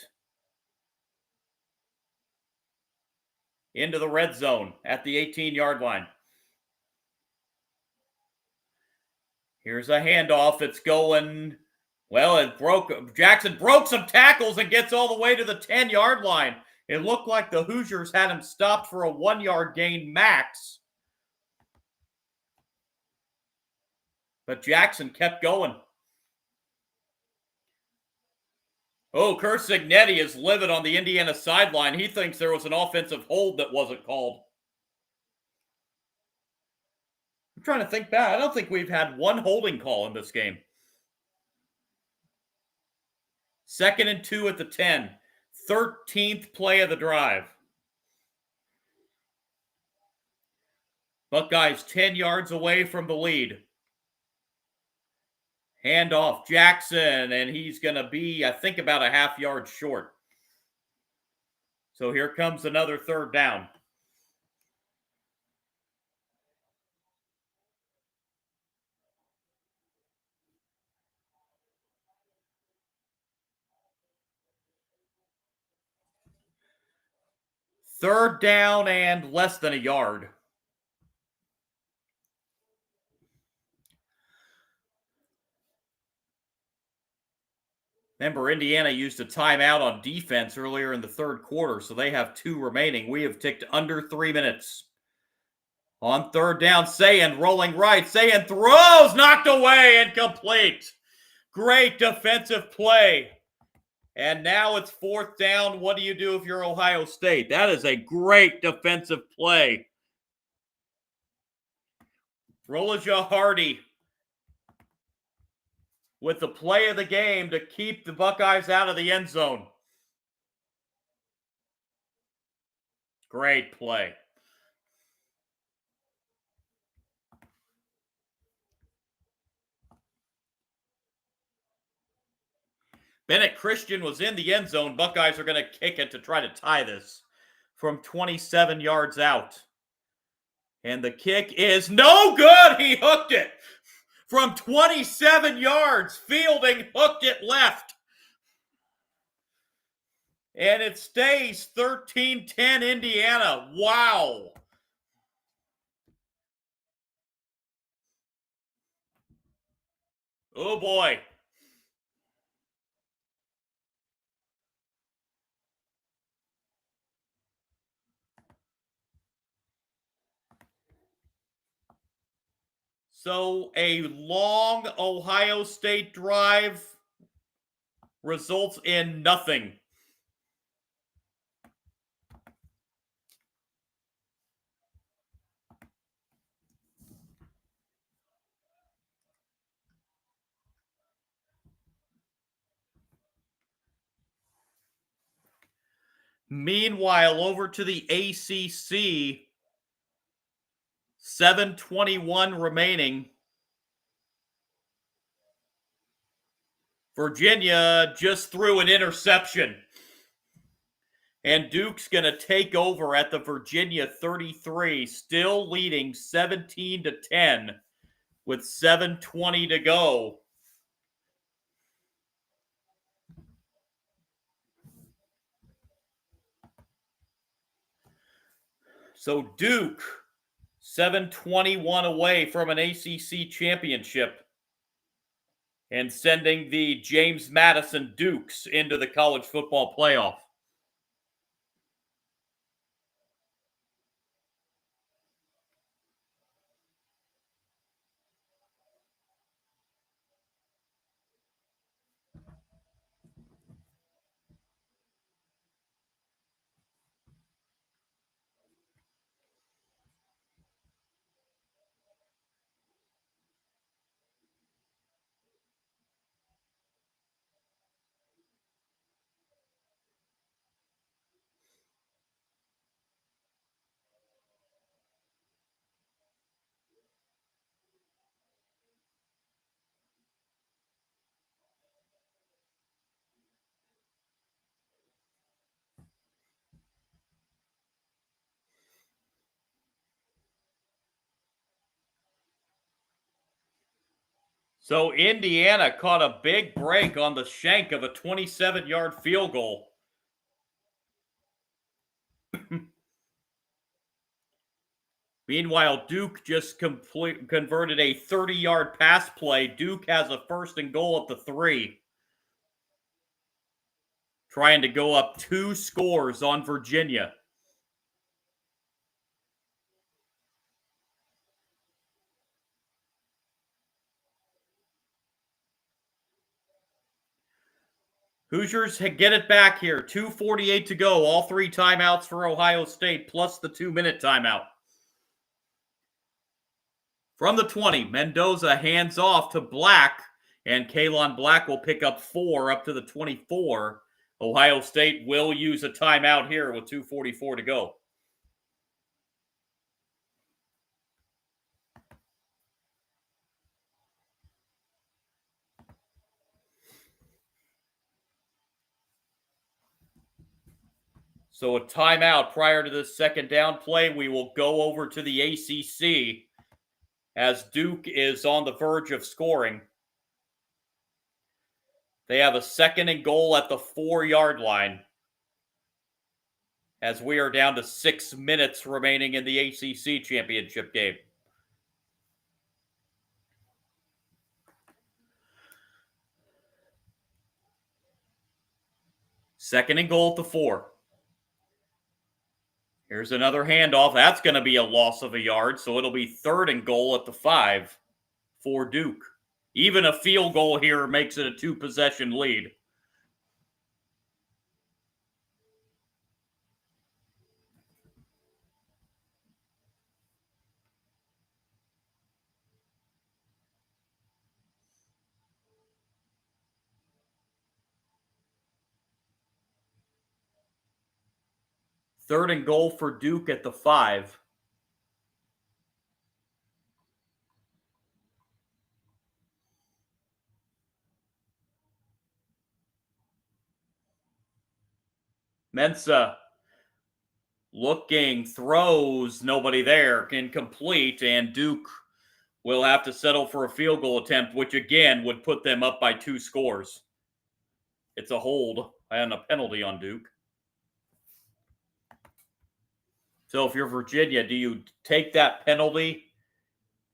into the red zone at the 18-yard line. Here's a handoff. It's going, well, it broke. Jackson broke some tackles and gets all the way to the 10-yard line. It looked like the Hoosiers had him stopped for a 1-yard gain max. But Jackson kept going. Oh, Curt Cignetti is livid on the Indiana sideline. He thinks there was an offensive hold that wasn't called. I'm trying to think back. I don't think we've had one holding call in this game. 2nd and 2 at the 10. 13th play of the drive. Buckeyes 10 yards away from the lead. Handoff Jackson, and he's going to be, I think, about a half yard short. So here comes another third down. Third down and less than a yard. Remember, Indiana used a timeout on defense earlier in the third quarter, so they have 2 remaining. We have ticked under 3 minutes. On third down, Sayan rolling right. Sayan throws, knocked away, incomplete. Great defensive play. And now it's fourth down. What do you do if you're Ohio State? That is a great defensive play. Rolaja Hardy with the play of the game to keep the Buckeyes out of the end zone. Great play. Bennett Christian was in the end zone. Buckeyes are going to kick it to try to tie this from 27 yards out. And the kick is no good. He hooked it from 27 yards. Fielding hooked it left. And it stays 13-10 Indiana. Wow. Oh boy. So a long Ohio State drive results in nothing. Meanwhile, over to the ACC, 7:21 remaining. Virginia just threw an interception. And Duke's going to take over at the Virginia 33, still leading 17-10 with 7:20 to go. So Duke, 7:21 away from an ACC championship and sending the James Madison Dukes into the college football playoff. So Indiana caught a big break on the shank of a 27-yard field goal. Meanwhile, Duke just converted a 30-yard pass play. Duke has a first and goal at the 3. Trying to go up 2 scores on Virginia. Hoosiers get it back here. 2:48 to go. All 3 timeouts for Ohio State, plus the 2-minute timeout. From the 20, Mendoza hands off to Black, and Kalon Black will pick up 4 up to the 24. Ohio State will use a timeout here with 2:44 to go. So a timeout prior to the second down play. We will go over to the ACC as Duke is on the verge of scoring. They have a second and goal at the 4-yard line as we are down to 6 minutes remaining in the ACC championship game. Second and goal at the 4. Here's another handoff. That's going to be a loss of a yard, so it'll be 3rd and goal at the 5 for Duke. Even a field goal here makes it a 2-possession lead. Third and goal for Duke at the 5. Mensah looking, throws, nobody there, incomplete, and Duke will have to settle for a field goal attempt, which again would put them up by 2 scores. It's a hold and a penalty on Duke. So if you're Virginia, do you take that penalty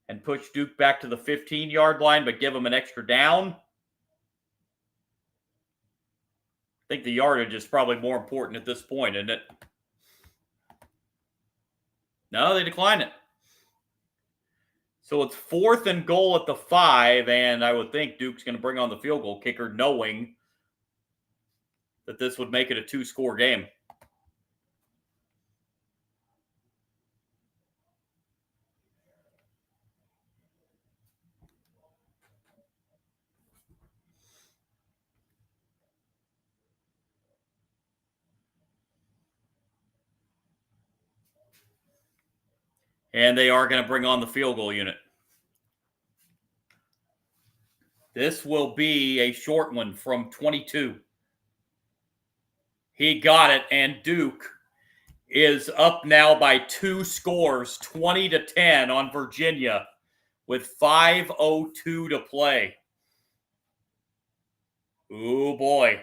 and push Duke back to the 15-yard line but give them an extra down? I think the yardage is probably more important at this point, isn't it? No, they decline it. So it's 4th and goal at the 5, and I would think Duke's going to bring on the field goal kicker, knowing that this would make it a 2-score game. And they are going to bring on the field goal unit. This will be a short one from 22. He got it, and Duke is up now by 2 scores, 20-10 on Virginia, with 5:02 to play. Ooh, boy.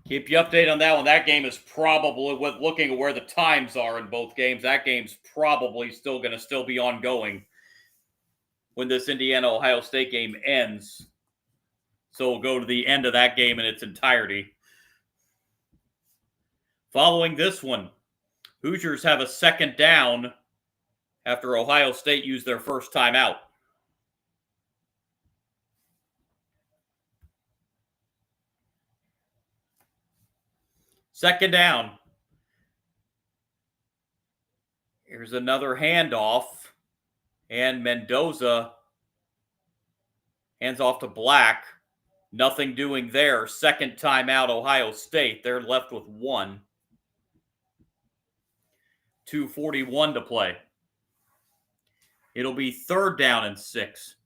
Keep you updated on that one. That game is probably, with looking at where the times are in both games, that game's probably still going to be ongoing when this Indiana-Ohio State game ends. So we'll go to the end of that game in its entirety. Following this one, Hoosiers have a 2nd down after Ohio State used their first timeout. Second down. Here's another handoff. And Mendoza hands off to Black. Nothing doing there. 2nd timeout, Ohio State. They're left with 1. 2:41 to play. It'll be 3rd down and 6.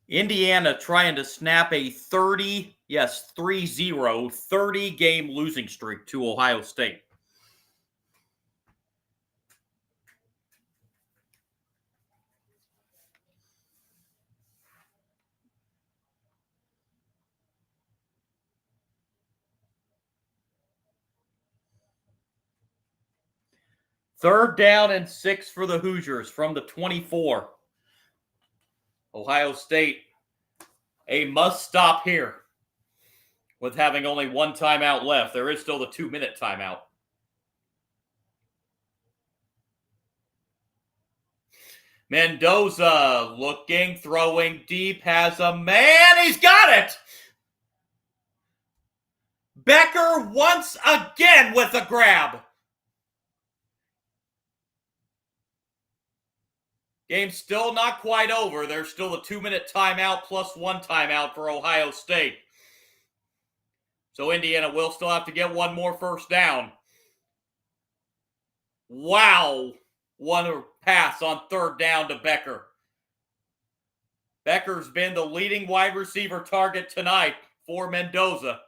Indiana trying to snap a 30 game losing streak to Ohio State. Third down and 6 for the Hoosiers from the 24. Ohio State, a must stop here with having only 1 timeout left. There is still the 2-minute timeout. Mendoza looking, throwing deep, has a man. He's got it! Becker once again with a grab. Game's still not quite over. There's still a 2-minute timeout plus 1 timeout for Ohio State. So Indiana will still have to get 1 more first down. Wow. One pass on 3rd down to Becker. Becker's been the leading wide receiver target tonight for Mendoza.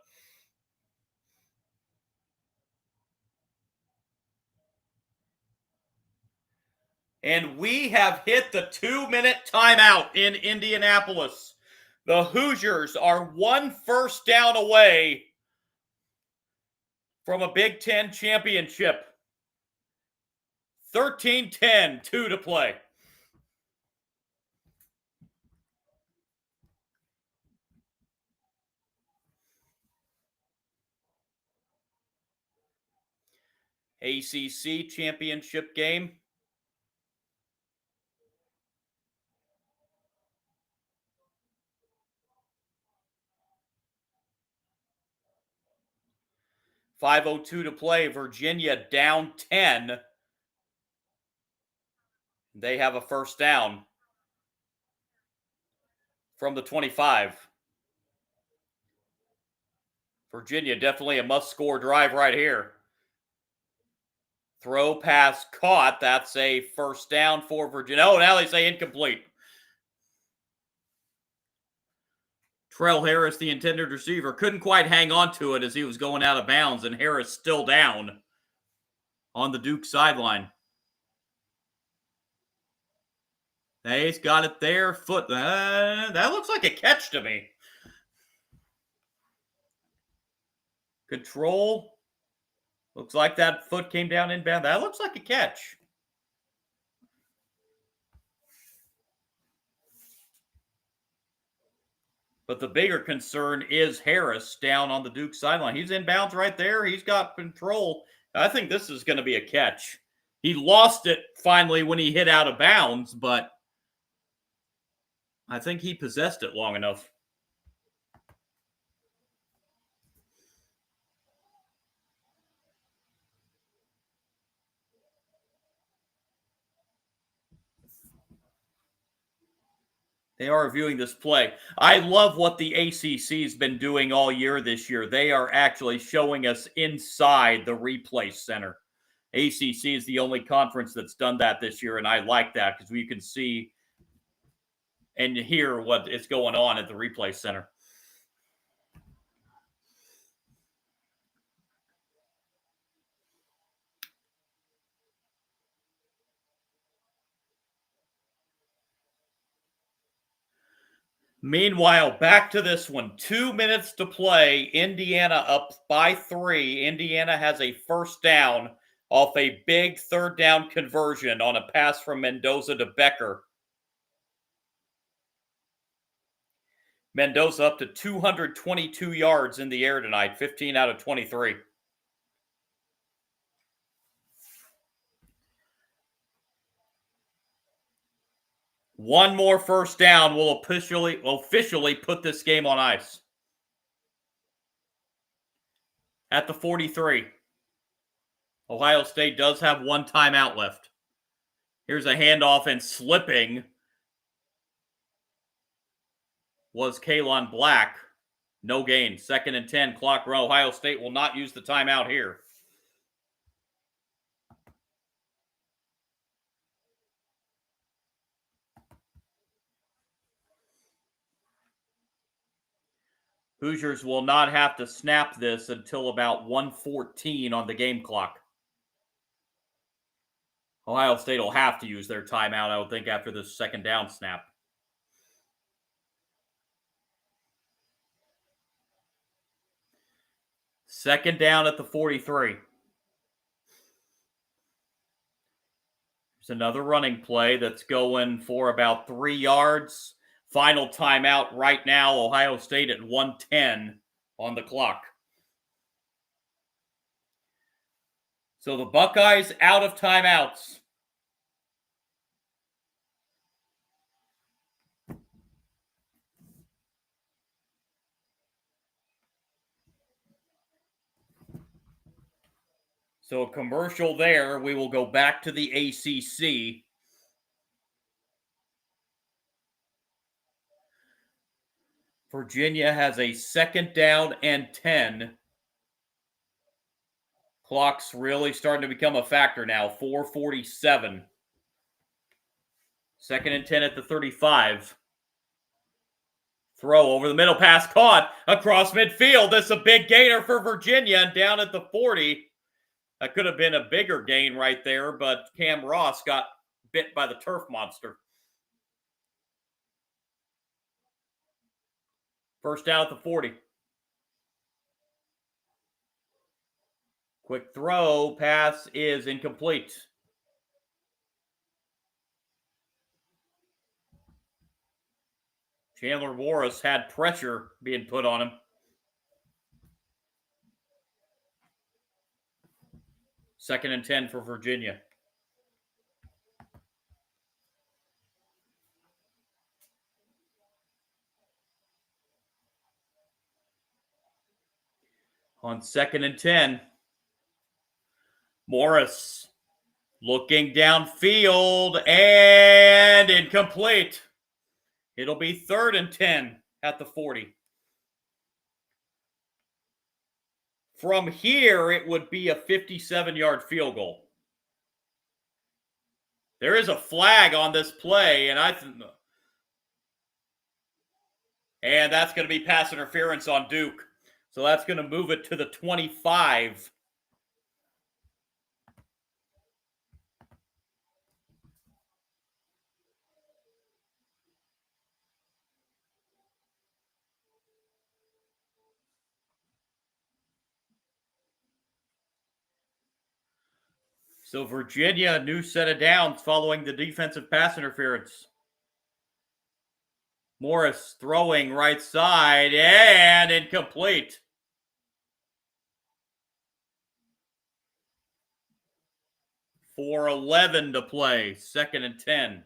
And we have hit the 2-minute timeout in Indianapolis. The Hoosiers are 1 first down away from a Big Ten championship. 13-10, 2 to play. ACC championship game. .502 to play. Virginia down 10. They have a first down from the 25. Virginia definitely a must-score drive right here. Throw, pass, caught. That's a first down for Virginia. Oh, now they say incomplete. Trell Harris, the intended receiver, couldn't quite hang on to it as he was going out of bounds, and Harris still down on the Duke sideline. He's got it there. Foot. That looks like a catch to me. Control. Looks like that foot came down inbound. That looks like a catch. But the bigger concern is Harris down on the Duke sideline. He's inbounds right there. He's got control. I think this is going to be a catch. He lost it finally when he hit out of bounds, but I think he possessed it long enough. They are reviewing this play. I love what the ACC's been doing all year this year. They are actually showing us inside the replay center. ACC is the only conference that's done that this year, and I like that because we can see and hear what is going on at the replay center. Meanwhile, back to this one. 2 minutes to play. Indiana up by 3. Indiana has a first down off a big third down conversion on a pass from Mendoza to Becker. Mendoza up to 222 yards in the air tonight, 15 out of 23. One more first down will officially put this game on ice. At the 43. Ohio State does have one timeout left. Here's a handoff, and slipping was Kalon Black. No gain. 2nd and 10. Clock run. Ohio State will not use the timeout here. Hoosiers will not have to snap this until about 1:14 on the game clock. Ohio State will have to use their timeout, I would think, after this second down snap. Second down at the 43. There's another running play that's going for about 3 yards. Final timeout right now, Ohio State at 1:10 on the clock. So the Buckeyes out of timeouts. So a commercial there. We will go back to the ACC. Virginia has a 2nd down and 10. Clock's really starting to become a factor now. 4:47. 2nd and 10 at the 35. Throw over the middle, pass caught across midfield. That's a big gainer for Virginia, and down at the 40. That could have been a bigger gain right there, but Cam Ross got bit by the turf monster. First down at the 40. Quick throw, pass is incomplete. Chandler Morris had pressure being put on him. Second and 10 for Virginia. On second and 10, Morris looking downfield and incomplete. It'll be third and 10 at the 40. From here, it would be a 57-yard field goal. There is a flag on this play, and that's going to be pass interference on Duke. So that's going to move it to the 25. So Virginia, a new set of downs following the defensive pass interference. Morris throwing right side and incomplete. For 11 to play, second and 10.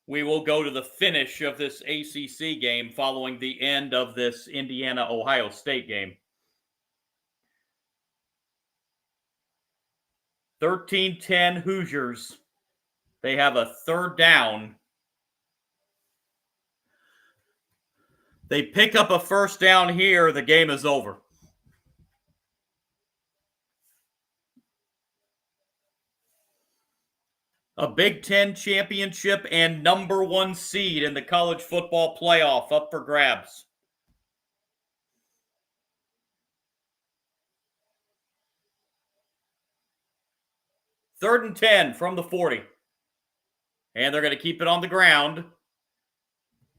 We will go to the finish of this ACC game following the end of this Indiana-Ohio State game. 13-10 Hoosiers. They have a third down. They pick up a first down here, the game is over. A Big Ten championship and number 1 seed in the college football playoff up for grabs. Third and 10 from the 40. And they're going to keep it on the ground.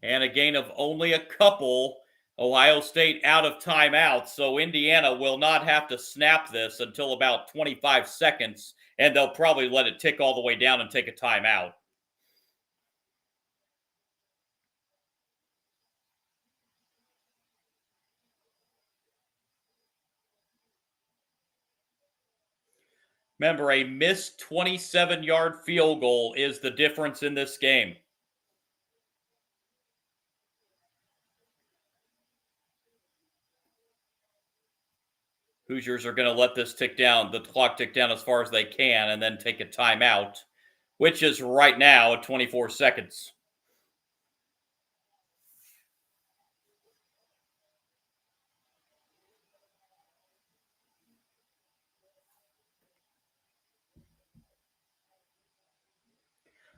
And a gain of only a couple. Ohio State out of timeout. So Indiana will not have to snap this until about 25 seconds. And they'll probably let it tick all the way down and take a timeout. Remember, a missed 27-yard field goal is the difference in this game. Hoosiers are going to let this tick down, the clock tick down as far as they can, and then take a timeout, which is right now at 24 seconds.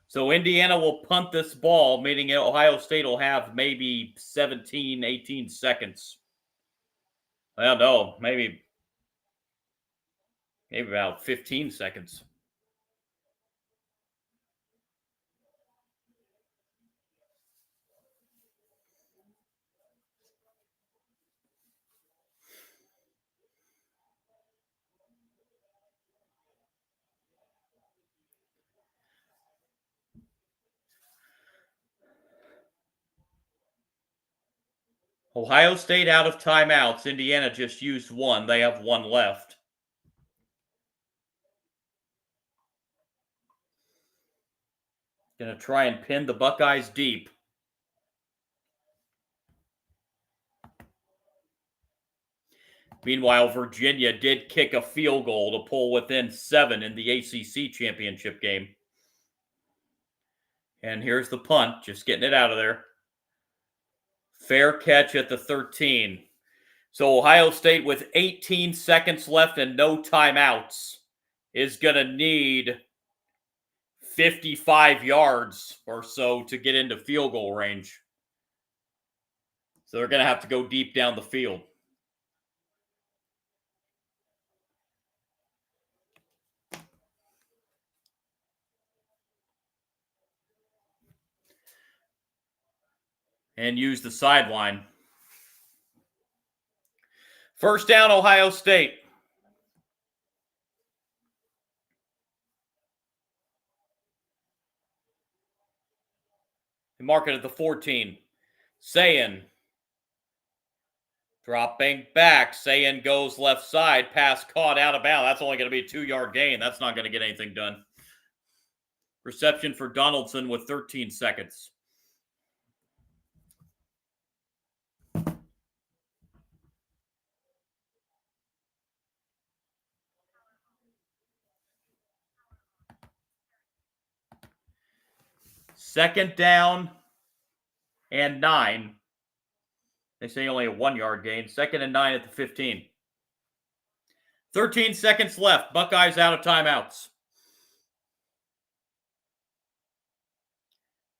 So Indiana will punt this ball, meaning Ohio State will have maybe 17, 18 seconds. I don't know, maybe about 15 seconds. Ohio State out of timeouts. Indiana just used one. They have one left. Going to try and pin the Buckeyes deep. Meanwhile, Virginia did kick a field goal to pull within 7 in the ACC championship game. And here's the punt, just getting it out of there. Fair catch at the 13. So Ohio State, with 18 seconds left and no timeouts, is going to need 55 yards or so to get into field goal range. So they're going to have to go deep down the field. and use the sideline. First down, Ohio State. They mark it at the 14. Sayin. Dropping back. Sayin goes left side. Pass caught out of bounds. That's only going to be a 2-yard gain. That's not going to get anything done. Reception for Donaldson with 13 seconds. Second down and 9. They say only a 1-yard gain. Second and 9 at the 15. 13 seconds left. Buckeyes out of timeouts.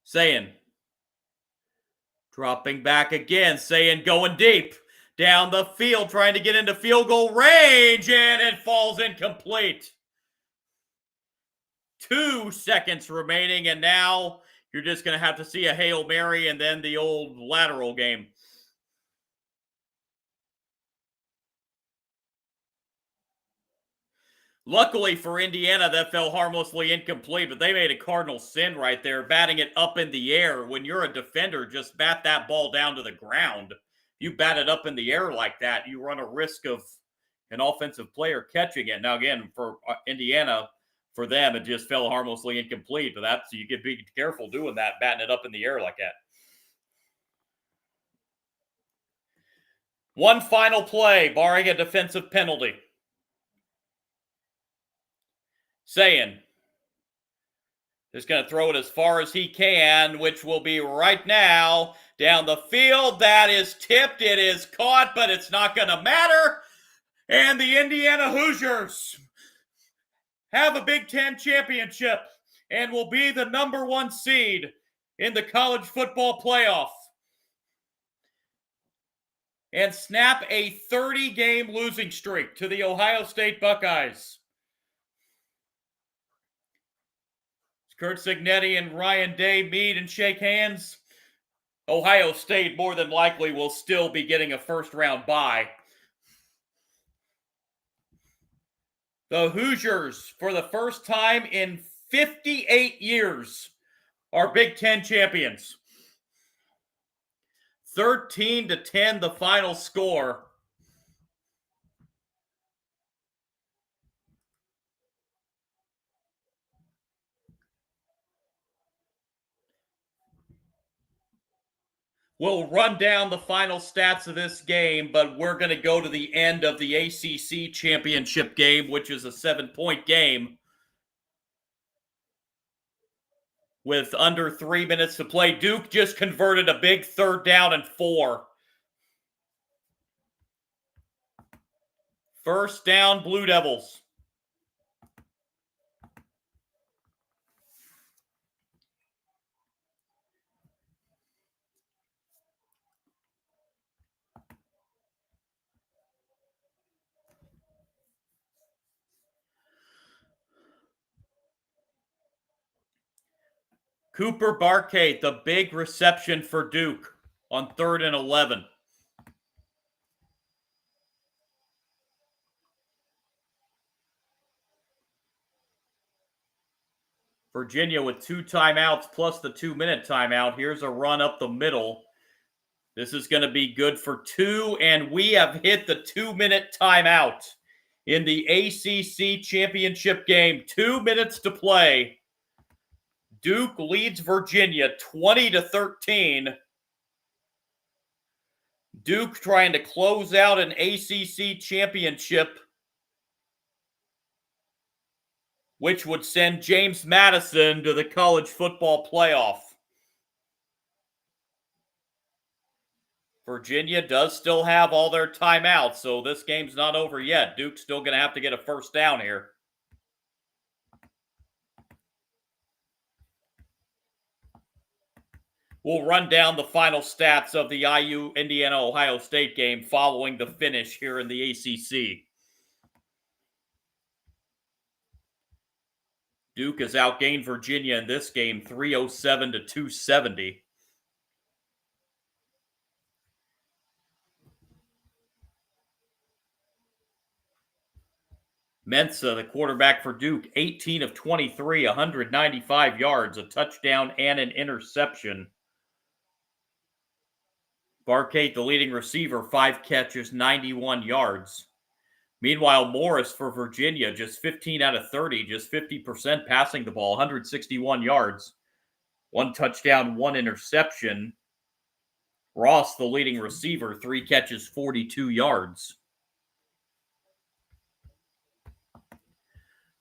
Sayin. Dropping back again. Sayin going deep. Down the field, trying to get into field goal range, and it falls incomplete. 2 seconds remaining, and now you're just going to have to see a Hail Mary and then the old lateral game. Luckily for Indiana, that fell harmlessly incomplete, but they made a cardinal sin right there, batting it up in the air. When you're a defender, just bat that ball down to the ground. You bat it up in the air like that, you run a risk of an offensive player catching it. Now, again, for Indiana, for them, it just fell harmlessly incomplete, but that's, you can be careful doing that, batting it up in the air like that. One final play, barring a defensive penalty. Sayin is going to throw it as far as he can, which will be right now down the field. That is tipped. It is caught, but it's not going to matter. And the Indiana Hoosiers have a Big Ten championship and will be the number 1 seed in the college football playoff and snap a 30-game losing streak to the Ohio State Buckeyes. Kurt Cignetti and Ryan Day meet and shake hands. Ohio State more than likely will still be getting a first-round bye. The Hoosiers, for the first time in 58 years, are Big Ten champions. 13-10 the final score. We'll run down the final stats of this game, but we're going to go to the end of the ACC championship game, which is a 7-point game with under 3 minutes to play. Duke just converted a big 3rd down and 4. First down, Blue Devils. Cooper Barkate, the big reception for Duke on 3rd and 11. Virginia with 2 timeouts plus the 2-minute timeout. Here's a run up the middle. This is going to be good for 2, and we have hit the 2-minute timeout in the ACC championship game. 2 minutes to play. Duke leads Virginia 20-13. Duke trying to close out an ACC championship, which would send James Madison to the college football playoff. Virginia does still have all their timeouts, so this game's not over yet. Duke's still going to have to get a first down here. We'll run down the final stats of the IU Indiana-Ohio State game following the finish here in the ACC. Duke has outgained Virginia in this game 307-270. Mensa, the quarterback for Duke, 18 of 23, 195 yards, a touchdown, and an interception. Barkate, the leading receiver, 5 catches, 91 yards. Meanwhile, Morris for Virginia, just 15 out of 30, just 50% passing the ball, 161 yards, 1 touchdown, 1 interception. Ross, the leading receiver, 3 catches, 42 yards.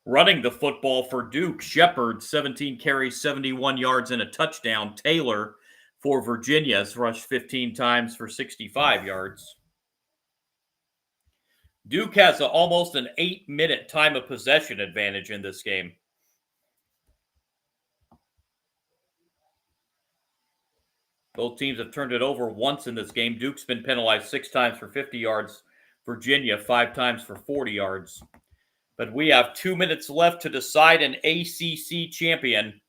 Running the football for Duke, Shepard, 17 carries, 71 yards, and a touchdown. Taylor for Virginia has rushed 15 times for 65 yards. Duke has almost an 8-minute time of possession advantage in this game. Both teams have turned it over once in this game. Duke's been penalized 6 times for 50 yards. Virginia 5 times for 40 yards. But we have 2 minutes left to decide an ACC champion.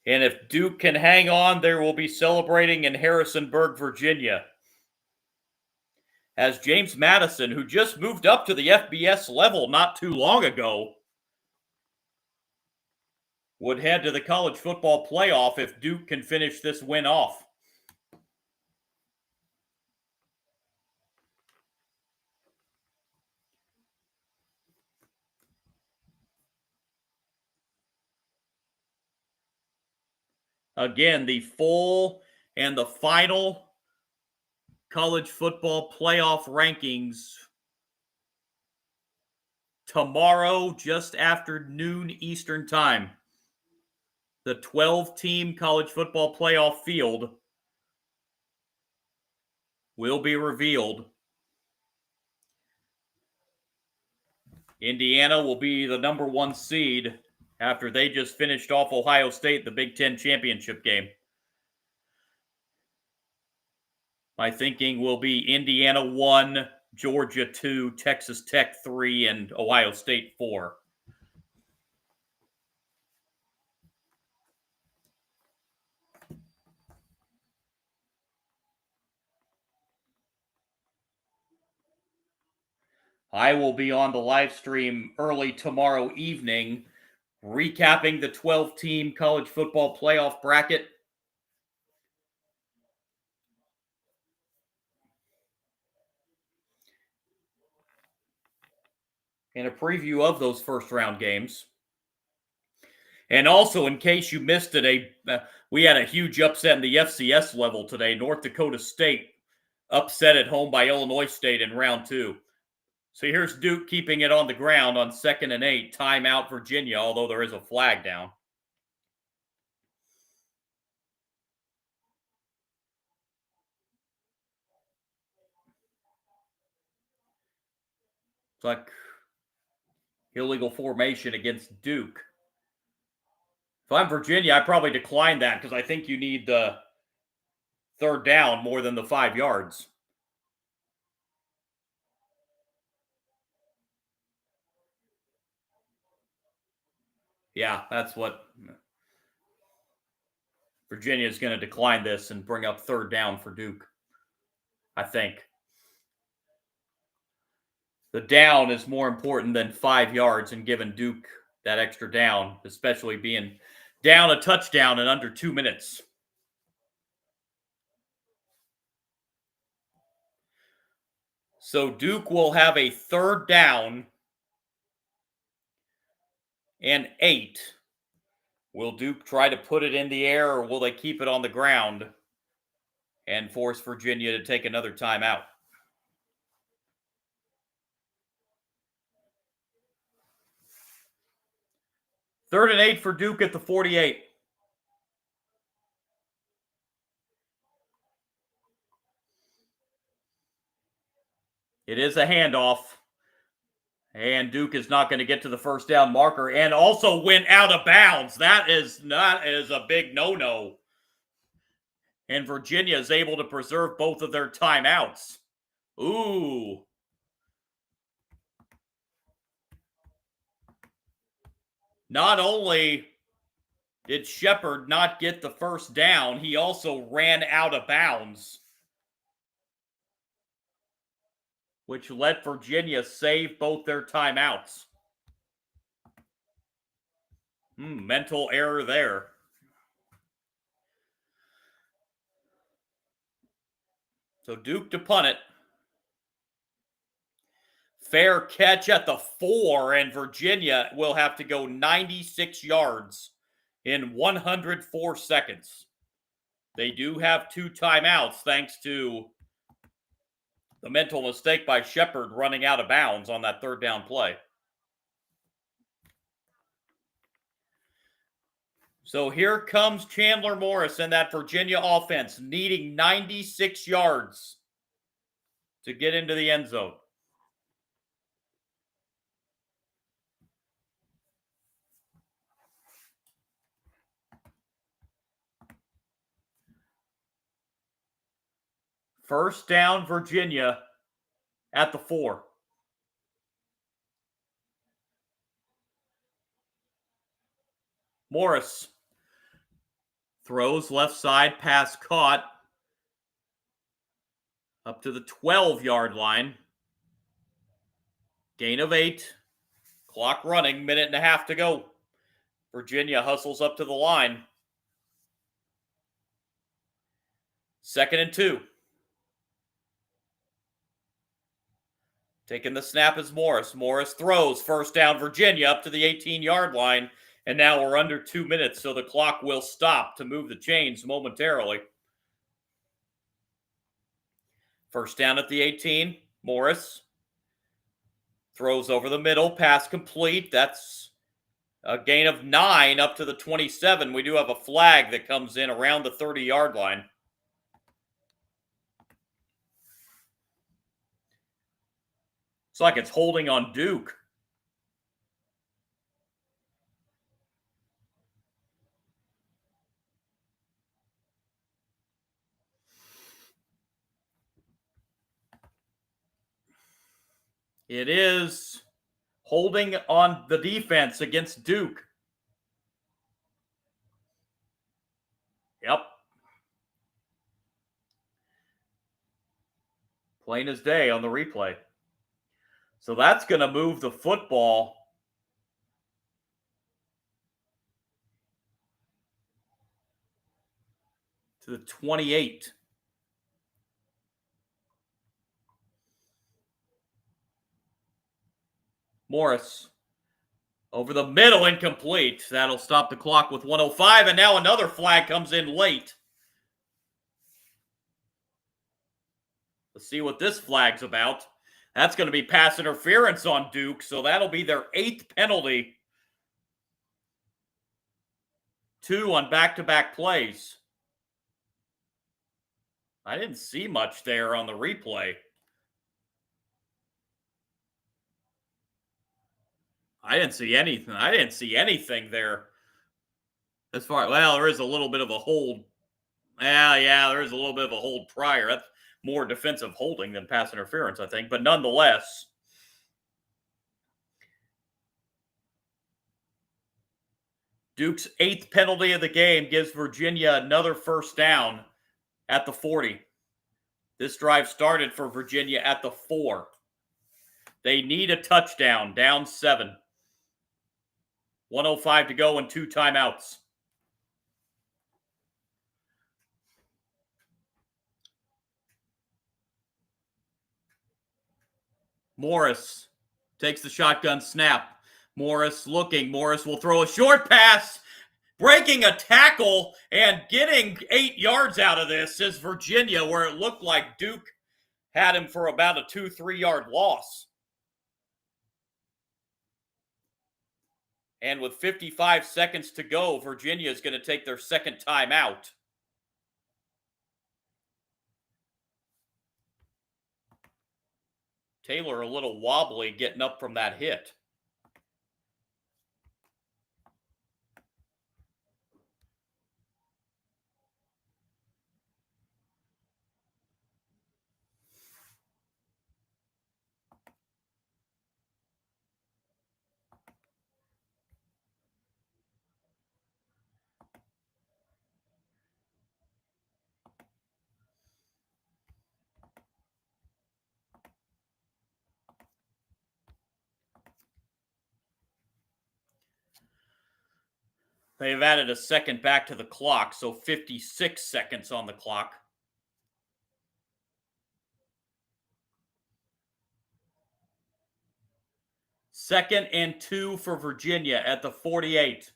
And if Duke can hang on, there will be celebrating in Harrisonburg, Virginia. As James Madison, who just moved up to the FBS level not too long ago, would head to the college football playoff if Duke can finish this win off. Again, the full and the final college football playoff rankings tomorrow, just after noon Eastern time. The 12-team college football playoff field will be revealed. Indiana will be the number 1 seed after they just finished off Ohio State, the Big Ten championship game. My thinking will be Indiana 1, Georgia 2, Texas Tech 3, and Ohio State 4. I will be on the live stream early tomorrow evening, recapping the 12-team college football playoff bracket. And a preview of those first-round games. And also, in case you missed it, we had a huge upset in the FCS level today. North Dakota State upset at home by Illinois State in round 2. So here's Duke keeping it on the ground on 2nd and 8. Timeout Virginia, although there is a flag down. It's like illegal formation against Duke. If I'm Virginia, I probably decline that because I think you need the 3rd down more than the 5 yards. Yeah, that's what Virginia is going to decline this and bring up 3rd down for Duke, I think. The down is more important than 5 yards and giving Duke that extra down, especially being down a touchdown in under 2 minutes. So Duke will have a 3rd down and 8. Will Duke try to put it in the air, or will they keep it on the ground and force Virginia to take another timeout? Third and 8 for Duke at the 48. It is a handoff. And Duke is not going to get to the 1st down marker and also went out of bounds. That is a big no-no. And Virginia is able to preserve both of their timeouts. Ooh. Not only did Shepard not get the 1st down, he also ran out of bounds. which let Virginia save both their timeouts. Mental error there. So Duke to punt it. Fair catch at the 4, and Virginia will have to go 96 yards in 104 seconds. They do have 2 timeouts thanks to the mental mistake by Shepard running out of bounds on that 3rd down play. So here comes Chandler Morris and that Virginia offense needing 96 yards to get into the end zone. First down, Virginia at the 4. Morris throws left side, pass caught up to the 12-yard line. Gain of 8. Clock running, minute and a half to go. Virginia hustles up to the line. 2nd and 2. Taking the snap is Morris. Morris throws. First down, Virginia up to the 18-yard line. And now we're under 2 minutes, so the clock will stop to move the chains momentarily. First down at the 18. Morris throws over the middle. Pass complete. That's a gain of 9 up to the 27. We do have a flag that comes in around the 30-yard line. It's like it's holding on Duke. It is holding on the defense against Duke. Yep. Plain as day on the replay. So that's going to move the football to the 28. Morris over the middle, incomplete. That'll stop the clock with 1:05, and now another flag comes in late. Let's see what this flag's about. That's going to be pass interference on Duke, so that'll be their 8th penalty. 2 on back-to-back plays. I didn't see much there on the replay. I didn't see anything there. As far, well, there is a little bit of a hold. Yeah, there is a little bit of a hold prior. That's more defensive holding than pass interference, I think. But nonetheless, Duke's 8th penalty of the game gives Virginia another first down at the 40. This drive started for Virginia at the 4. They need a touchdown, down 7. 1:05 to go and 2 timeouts. Morris takes the shotgun snap. Morris looking. Morris will throw a short pass, breaking a tackle and getting 8 yards out of this is Virginia, where it looked like Duke had him for about a 2-3 yard loss. And with 55 seconds to go, Virginia is going to take their 2nd timeout. Taylor a little wobbly getting up from that hit. They've added a second back to the clock, so 56 seconds on the clock. Second and 2 for Virginia at the 48.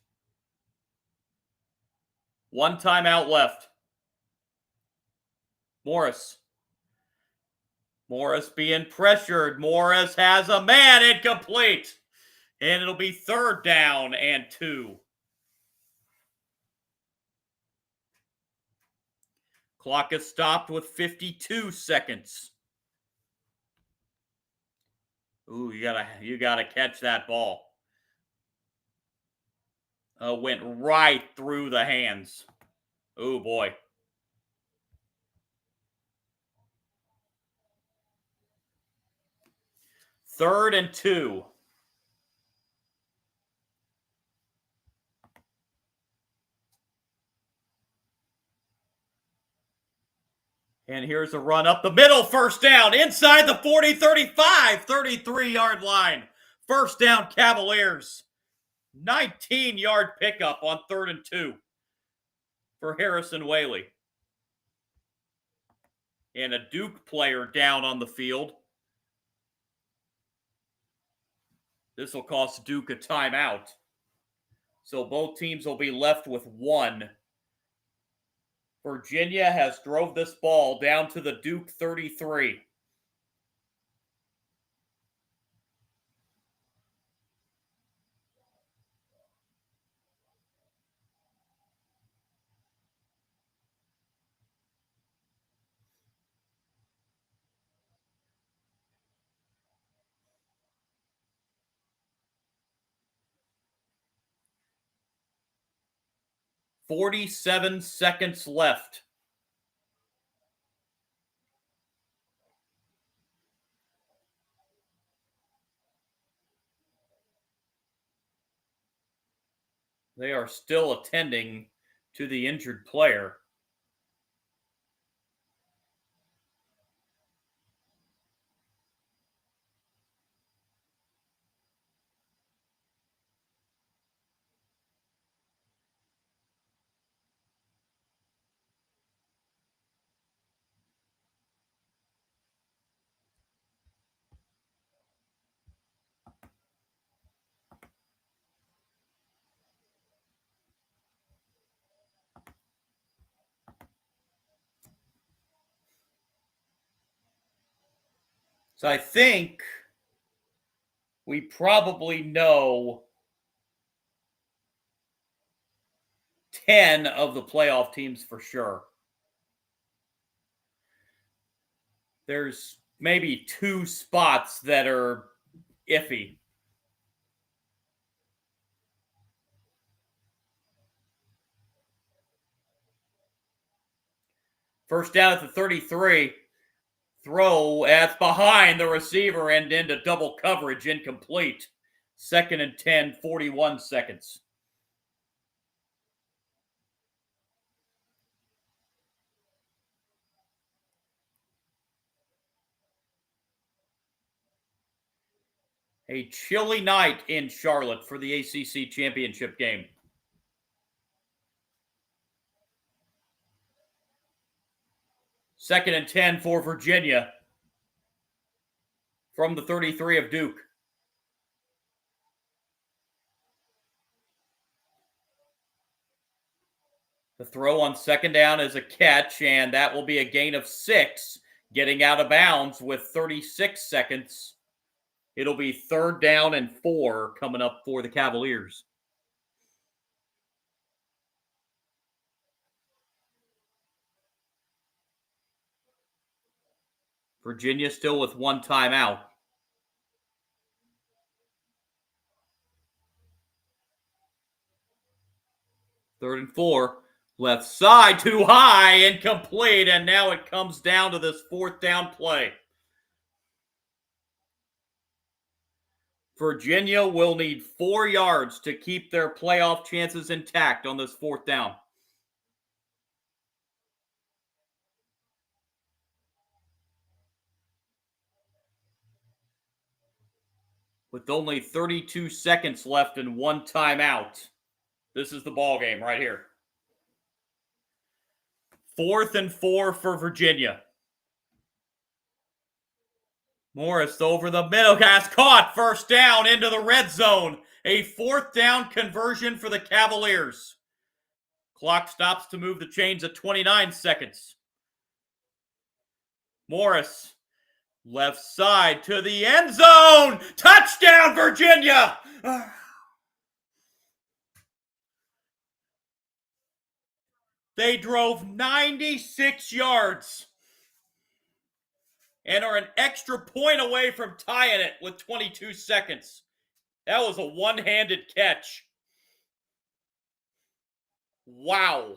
One timeout left. Morris being pressured. Morris has a man, incomplete. And it'll be 3rd down and 2. Clock is stopped with 52 seconds. Ooh, you gotta catch that ball. Went right through the hands. Oh boy. Third and 2. And here's a run up the middle, 1st down, inside the 40, 35, 33-yard line. 1st down, Cavaliers. 19-yard pickup on 3rd and 2 for Harrison Whaley. And a Duke player down on the field. This will cost Duke a timeout. So both teams will be left with 1. Virginia has drove this ball down to the Duke 33. "47 seconds left. They are still attending to the injured player. So I think we probably know 10 of the playoff teams for sure. There's maybe 2 spots that are iffy. First down at the 33. Throw that's behind the receiver and into double coverage, incomplete. 2nd and 10, 41 seconds. A chilly night in Charlotte for the ACC championship game. Second and 10 for Virginia from the 33 of Duke. The throw on 2nd down is a catch, and that will be a gain of 6, getting out of bounds with 36 seconds. It'll be 3rd down and 4 coming up for the Cavaliers. Virginia still with 1 timeout. 3rd and 4. Left side, too high, incomplete, and now it comes down to this 4th down play. Virginia will need 4 yards to keep their playoff chances intact on this 4th down. With only 32 seconds left and 1 timeout, This is the ball game right here. 4th and 4 for Virginia. Morris over the middle, has caught. First down into the red zone. A 4th down conversion for the Cavaliers. Clock stops to move the chains at 29 seconds. Morris, left side to the end zone. Touchdown, Virginia! They drove 96 yards and are an extra point away from tying it with 22 seconds. That was a one-handed catch. Wow.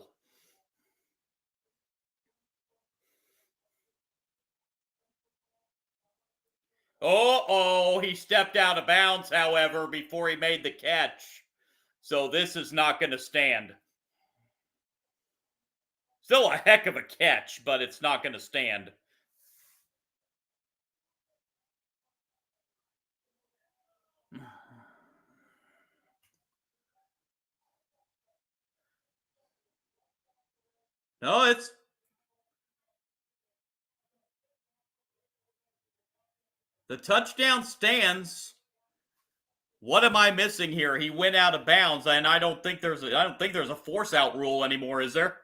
He stepped out of bounds, however, before he made the catch. So this is not going to stand. Still a heck of a catch, but it's not going to stand. No, it's... The touchdown stands. What am I missing here? He went out of bounds, and I don't think there's a force out rule anymore, is there?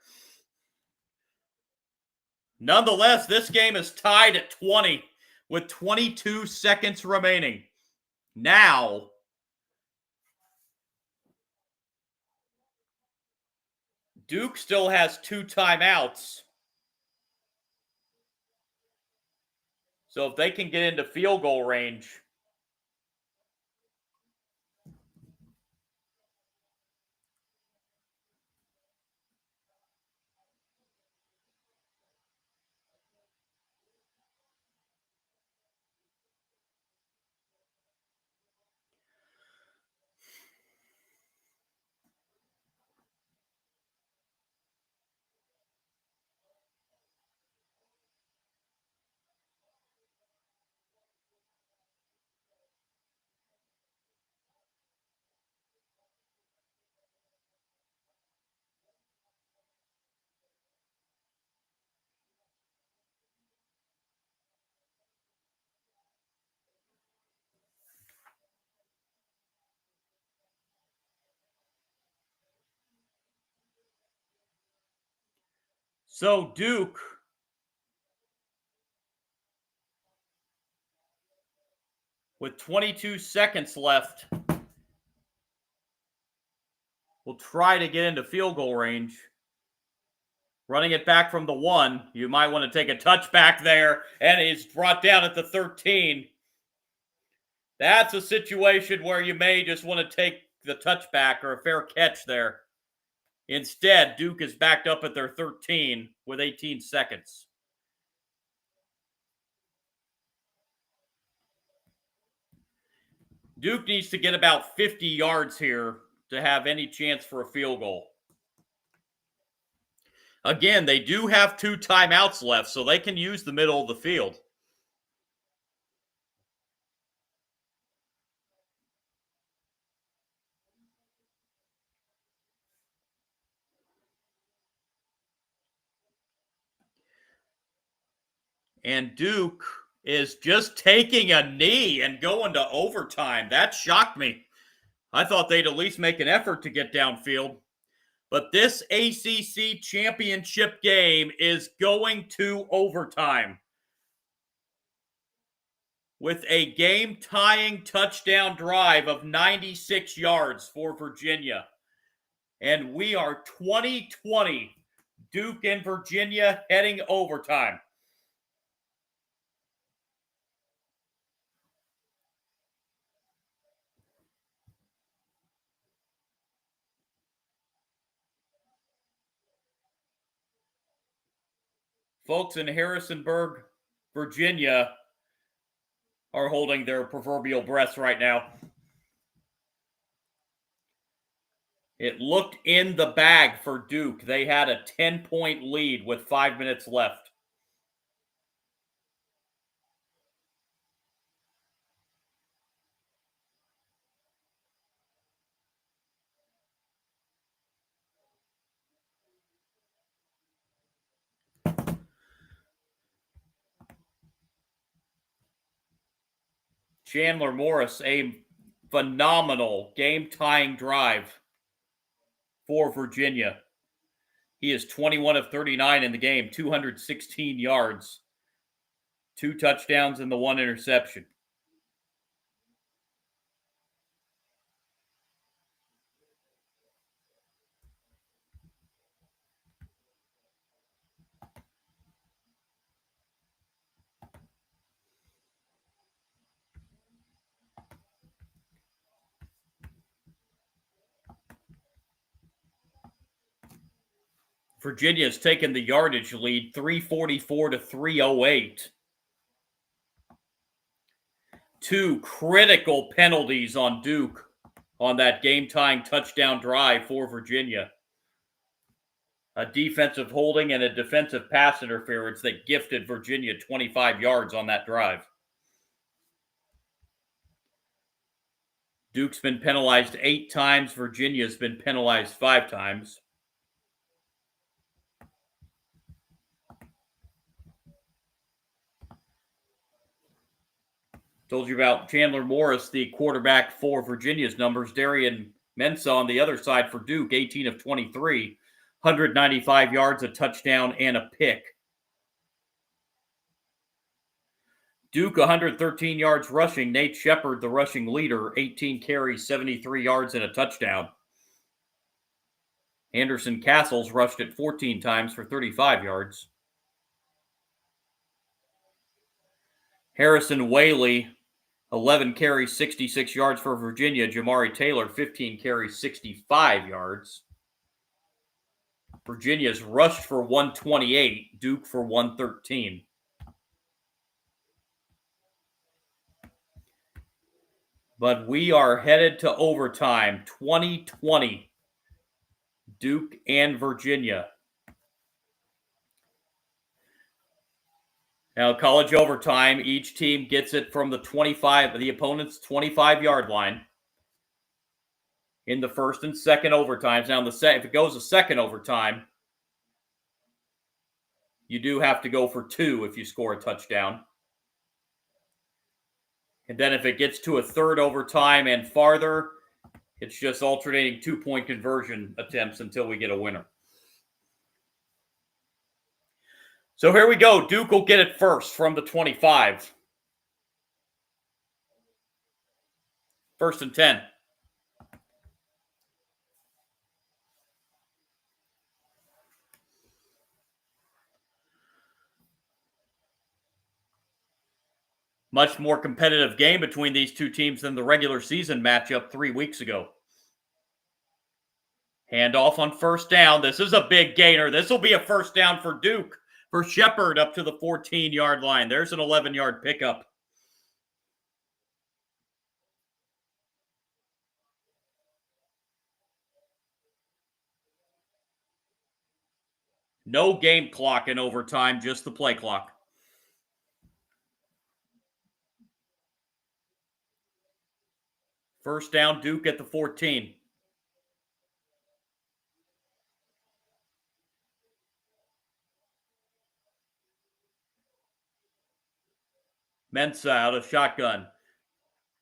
Nonetheless, this game is tied at 20 with 22 seconds remaining. Now, Duke still has 2 timeouts. So if they can get into field goal range, so Duke with 22 seconds left will try to get into field goal range. Running it back from the 1. You might want to take a touchback there, and it's brought down at the 13. That's a situation where you may just want to take the touchback or a fair catch there. Instead, Duke is backed up at their 13 with 18 seconds. Duke needs to get about 50 yards here to have any chance for a field goal. Again, they do have 2 timeouts left, so they can use the middle of the field. And Duke is just taking a knee and going to overtime. That shocked me. I thought they'd at least make an effort to get downfield. But this ACC championship game is going to overtime with a game-tying touchdown drive of 96 yards for Virginia. And we are 20-20, Duke and Virginia heading overtime. Folks in Harrisonburg, Virginia, are holding their proverbial breaths right now. It looked in the bag for Duke. They had a 10-point lead with 5 minutes left. Chandler Morris, a phenomenal game-tying drive for Virginia. He is 21 of 39 in the game, 216 yards, 2 touchdowns, and the 1 interception. Virginia has taken the yardage lead, 344 to 308. 2 critical penalties on Duke on that game-tying touchdown drive for Virginia. A defensive holding and a defensive pass interference that gifted Virginia 25 yards on that drive. Duke's been penalized 8 times. Virginia's been penalized 5 times. Told you about Chandler Morris, the quarterback for Virginia's numbers. Darian Mensah on the other side for Duke, 18 of 23, 195 yards, a touchdown, and a pick. Duke, 113 yards rushing. Nate Shepard, the rushing leader, 18 carries, 73 yards, and a touchdown. Anderson Castles rushed it 14 times for 35 yards. Harrison Whaley, 11 carries, 66 yards for Virginia. Jamari Taylor, 15 carries, 65 yards. Virginia's rushed for 128, Duke for 113. But we are headed to overtime, 2020, Duke and Virginia. Now, college overtime, each team gets it from the opponent's 25-yard line in the first and second overtimes. Now, if it goes a second overtime, you do have to go for 2 if you score a touchdown. And then if it gets to a third overtime and farther, it's just alternating 2-point conversion attempts until we get a winner. So here we go. Duke will get it first from the 25. 1st and 10. Much more competitive game between these two teams than the regular season matchup 3 weeks ago. Handoff on 1st down. This is a big gainer. This will be a 1st down for Duke. For Shepard up to the 14-yard line. There's an 11-yard pickup. No game clock in overtime, just the play clock. First down, Duke at the 14. Mensah out of shotgun.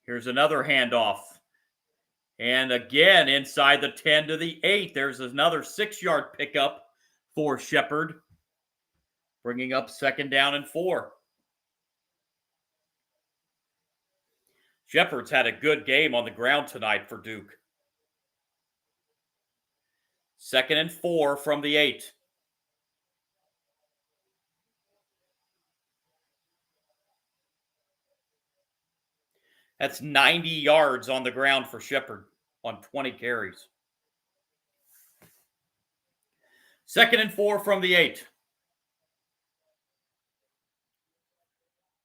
Here's another handoff. And again, inside the 10 to the 8. There's another 6-yard pickup for Shepard, bringing up 2nd down and 4. Shepard's had a good game on the ground tonight for Duke. 2nd and 4 from the 8. That's 90 yards on the ground for Shepard on 20 carries. 2nd and 4 from the 8.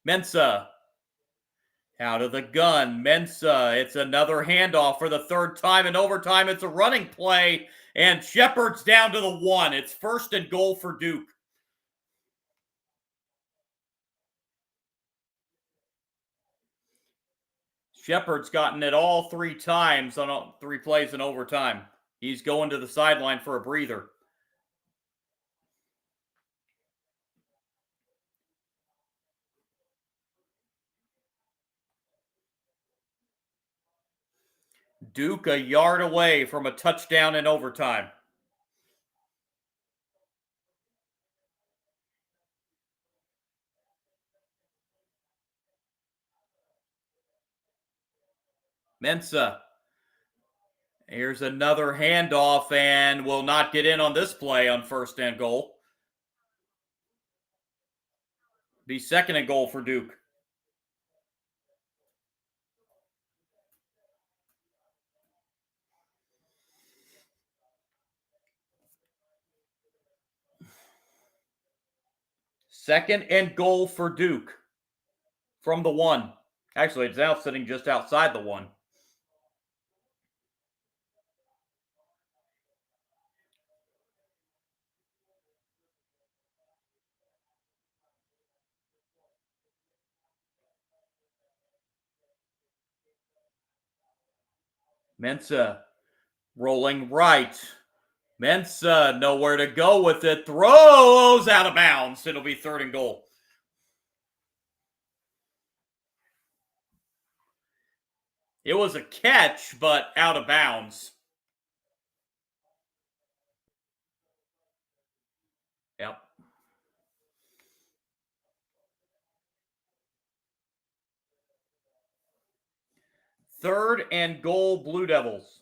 Mensah out of the gun. Mensah, it's another handoff for the 3rd time in overtime. It's a running play, and Shepard's down to the 1. It's 1st and goal for Duke. Shepard's gotten it all 3 times on all 3 plays in overtime. He's going to the sideline for a breather. Duke a yard away from a touchdown in overtime. Mensa. Here's another handoff and will not get in on this play on 1st and goal. Be 2nd and goal for Duke. Second and goal for Duke from the 1. Actually, it's now sitting just outside the 1. Mensa rolling right. Mensa nowhere to go with it. Throws out of bounds. It'll be 3rd and goal. It was a catch, but out of bounds. Yep. Third and goal, Blue Devils.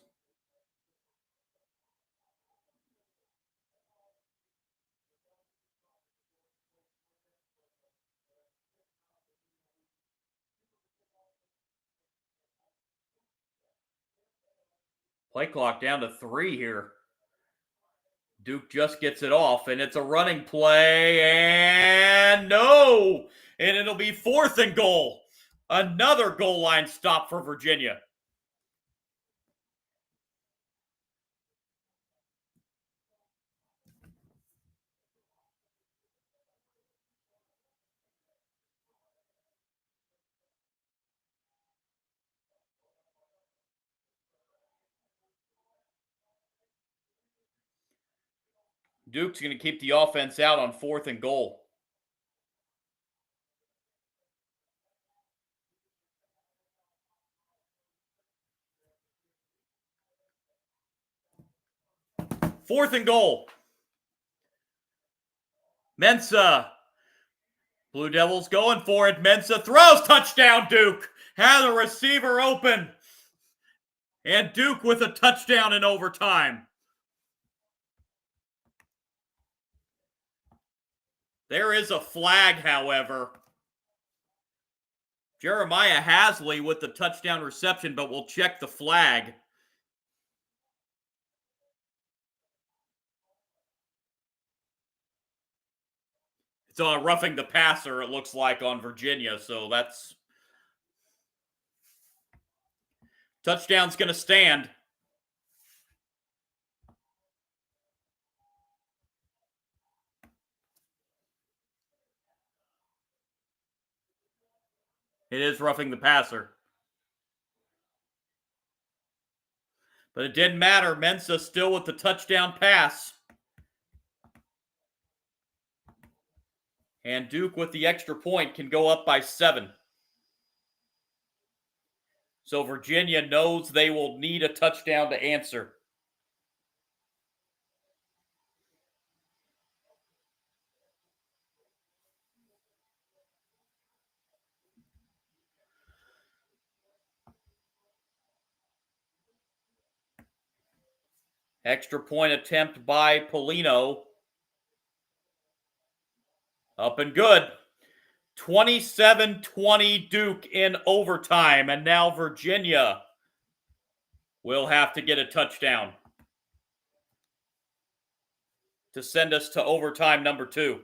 Play clock down to 3 here. Duke just gets it off, and it's a running play, and no! And it'll be 4th and goal. Another goal line stop for Virginia. Duke's going to keep the offense out on 4th and goal. Fourth and goal. Mensa. Blue Devils going for it. Mensa throws. Touchdown, Duke. Had the receiver open. And Duke with a touchdown in overtime. There is a flag, however. Jeremiah Hasley with the touchdown reception, but we'll check the flag. It's on roughing the passer, it looks like, on Virginia, so that's... Touchdown's going to stand. It is roughing the passer. But it didn't matter. Mensa still with the touchdown pass. And Duke with the extra point can go up by 7. So Virginia knows they will need a touchdown to answer. Extra point attempt by Polino. Up and good. 27-20 Duke in overtime. And now Virginia will have to get a touchdown to send us to overtime number 2.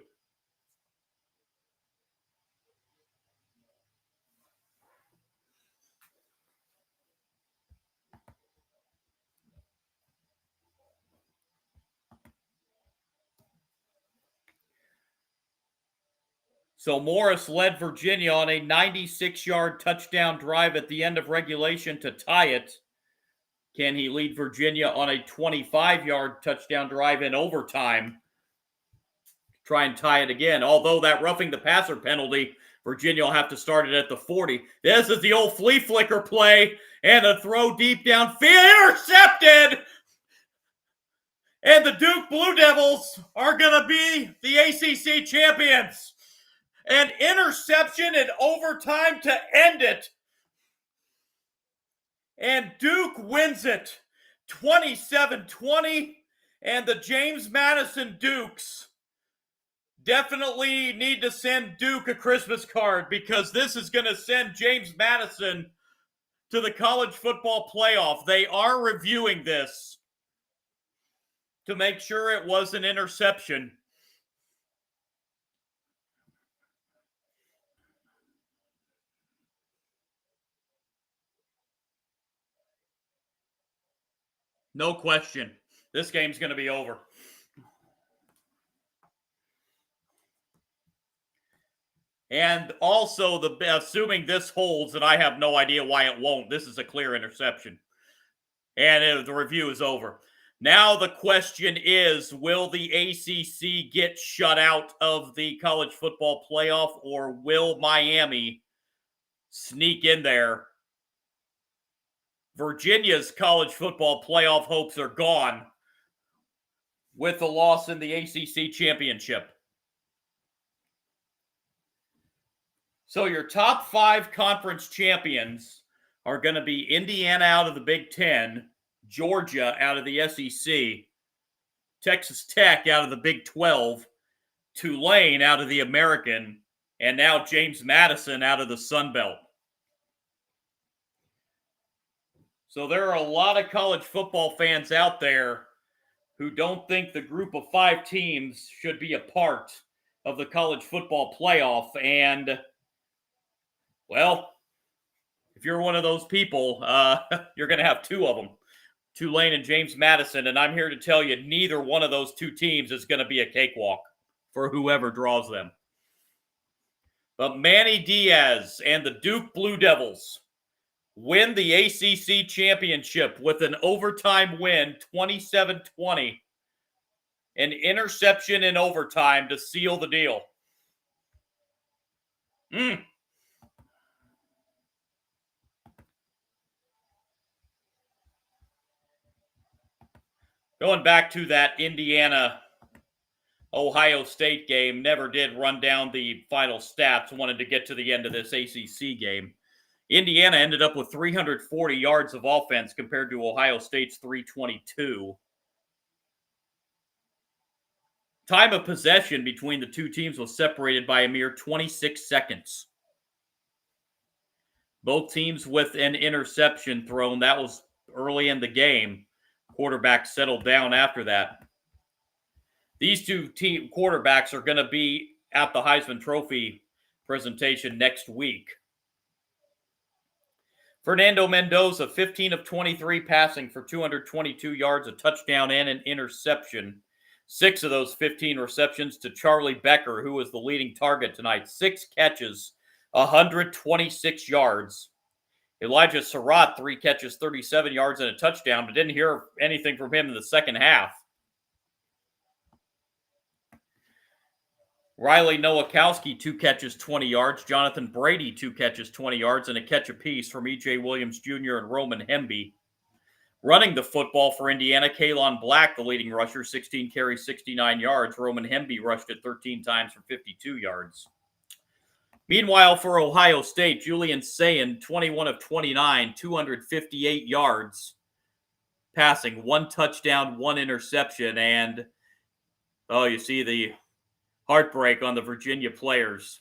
So Morris led Virginia on a 96-yard touchdown drive at the end of regulation to tie it. Can he lead Virginia on a 25-yard touchdown drive in overtime? Try and tie it again. Although that roughing the passer penalty, Virginia will have to start it at the 40. This is the old flea flicker play, And a throw deep downfield, intercepted! And the Duke Blue Devils are going to be the ACC champions. An interception in overtime to end it. And Duke wins it 27-20. And the James Madison Dukes definitely need to send Duke a Christmas card, because this is going to send James Madison to the college football playoff. They are reviewing this to make sure it was an interception. No question. This game's going to be over. And also, assuming this holds, and I have no idea why it won't, this is a clear interception. And the review is over. Now the question is, will the ACC get shut out of the college football playoff, or will Miami sneak in there? Virginia's college football playoff hopes are gone with the loss in the ACC championship. So your top 5 conference champions are going to be Indiana out of the Big Ten, Georgia out of the SEC, Texas Tech out of the Big 12, Tulane out of the American, and now James Madison out of the Sun Belt. So there are a lot of college football fans out there who don't think the group of 5 teams should be a part of the college football playoff. And, well, if you're one of those people, you're going to have 2 of them, Tulane and James Madison. And I'm here to tell you, neither one of those 2 teams is going to be a cakewalk for whoever draws them. But Manny Diaz and the Duke Blue Devils win the ACC championship with an overtime win, 27-20. An interception in overtime to seal the deal. Going back to that Indiana Ohio State game, never did run down the final stats, wanted to get to the end of this ACC game. Indiana ended up with 340 yards of offense compared to Ohio State's 322. Time of possession between the 2 teams was separated by a mere 26 seconds. Both teams with an interception thrown. That was early in the game. Quarterback settled down after that. These 2 team quarterbacks are going to be at the Heisman Trophy presentation next week. Fernando Mendoza, 15 of 23 passing for 222 yards, a touchdown, and an interception. 6 of those 15 receptions to Charlie Becker, who was the leading target tonight. 6 catches, 126 yards. Elijah Surratt, 3 catches, 37 yards, and a touchdown, but didn't hear anything from him in the second half. Riley Nowakowski, 2 catches, 20 yards. Jonathan Brady, 2 catches, 20 yards, and a catch apiece from E.J. Williams Jr. and Roman Hemby. Running the football for Indiana, Kalon Black, the leading rusher, 16 carries, 69 yards. Roman Hemby rushed it 13 times for 52 yards. Meanwhile, for Ohio State, Julian Sayin, 21 of 29, 258 yards passing, 1 touchdown, 1 interception, and, you see the heartbreak on the Virginia players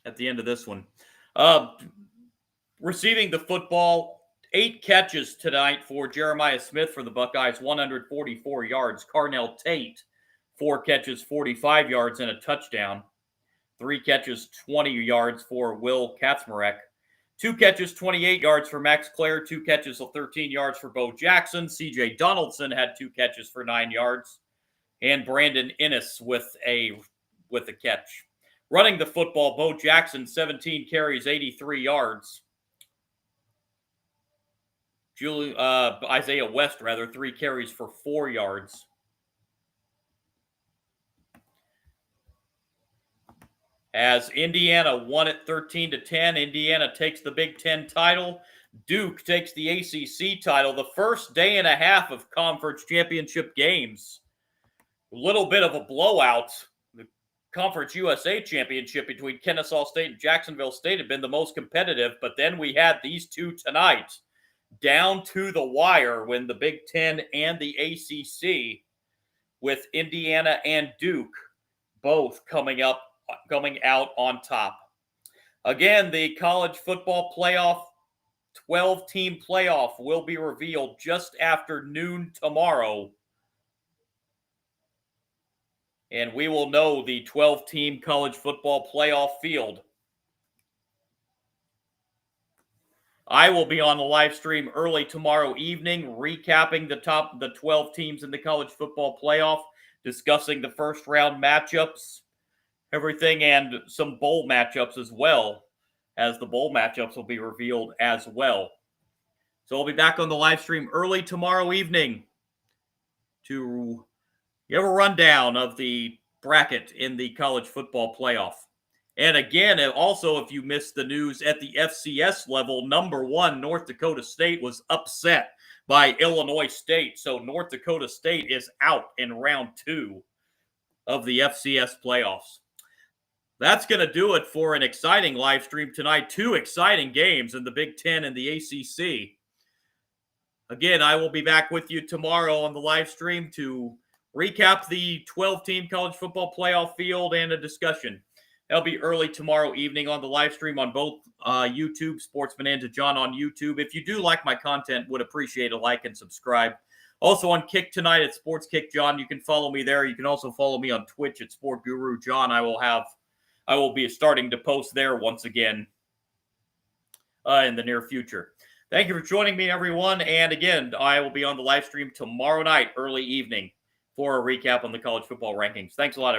at the end of this one. Receiving the football, 8 catches tonight for Jeremiah Smith for the Buckeyes, 144 yards. Carnell Tate, 4 catches, 45 yards, and a touchdown. 3 catches, 20 yards for Will Katzmarek. 2 catches, 28 yards for Max Clare. 2 catches of 13 yards for Bo Jackson. C.J. Donaldson had 2 catches for 9 yards. And Brandon Innes with a catch. Running the football, Bo Jackson, 17 carries, 83 yards. Isaiah West, 3 carries for 4 yards. As Indiana won it 13-10, Indiana takes the Big Ten title. Duke takes the ACC title. The first day and a half of conference championship games. A little bit of a blowout. The Conference USA championship between Kennesaw State and Jacksonville State had been the most competitive, but then we had these two tonight down to the wire when the Big Ten and the ACC, with Indiana and Duke both coming out on top. Again, the college football playoff 12-team playoff will be revealed just after noon tomorrow. And we will know the 12-team college football playoff field. I will be on the live stream early tomorrow evening, recapping the 12 teams in the college football playoff, discussing the first round matchups, everything, and some bowl matchups as well, as the bowl matchups will be revealed as well. So I'll be back on the live stream early tomorrow evening to give a rundown of the bracket in the college football playoff. And again, also, if you missed the news at the FCS level, number 1 North Dakota State was upset by Illinois State. So North Dakota State is out in round 2 of the FCS playoffs. That's going to do it for an exciting live stream tonight. 2 exciting games in the Big Ten and the ACC. Again, I will be back with you tomorrow on the live stream to recap the 12-team college football playoff field and a discussion. That'll be early tomorrow evening on the live stream on both YouTube, Sports Bonanza John on YouTube. If you do like my content, would appreciate a like and subscribe. Also on Kick tonight at Sports Kick John. You can follow me there. You can also follow me on Twitch at Sport Guru John. I will be starting to post there once again in the near future. Thank you for joining me, everyone. And again, I will be on the live stream tomorrow night, early evening, for a recap on the college football rankings. Thanks a lot, everyone.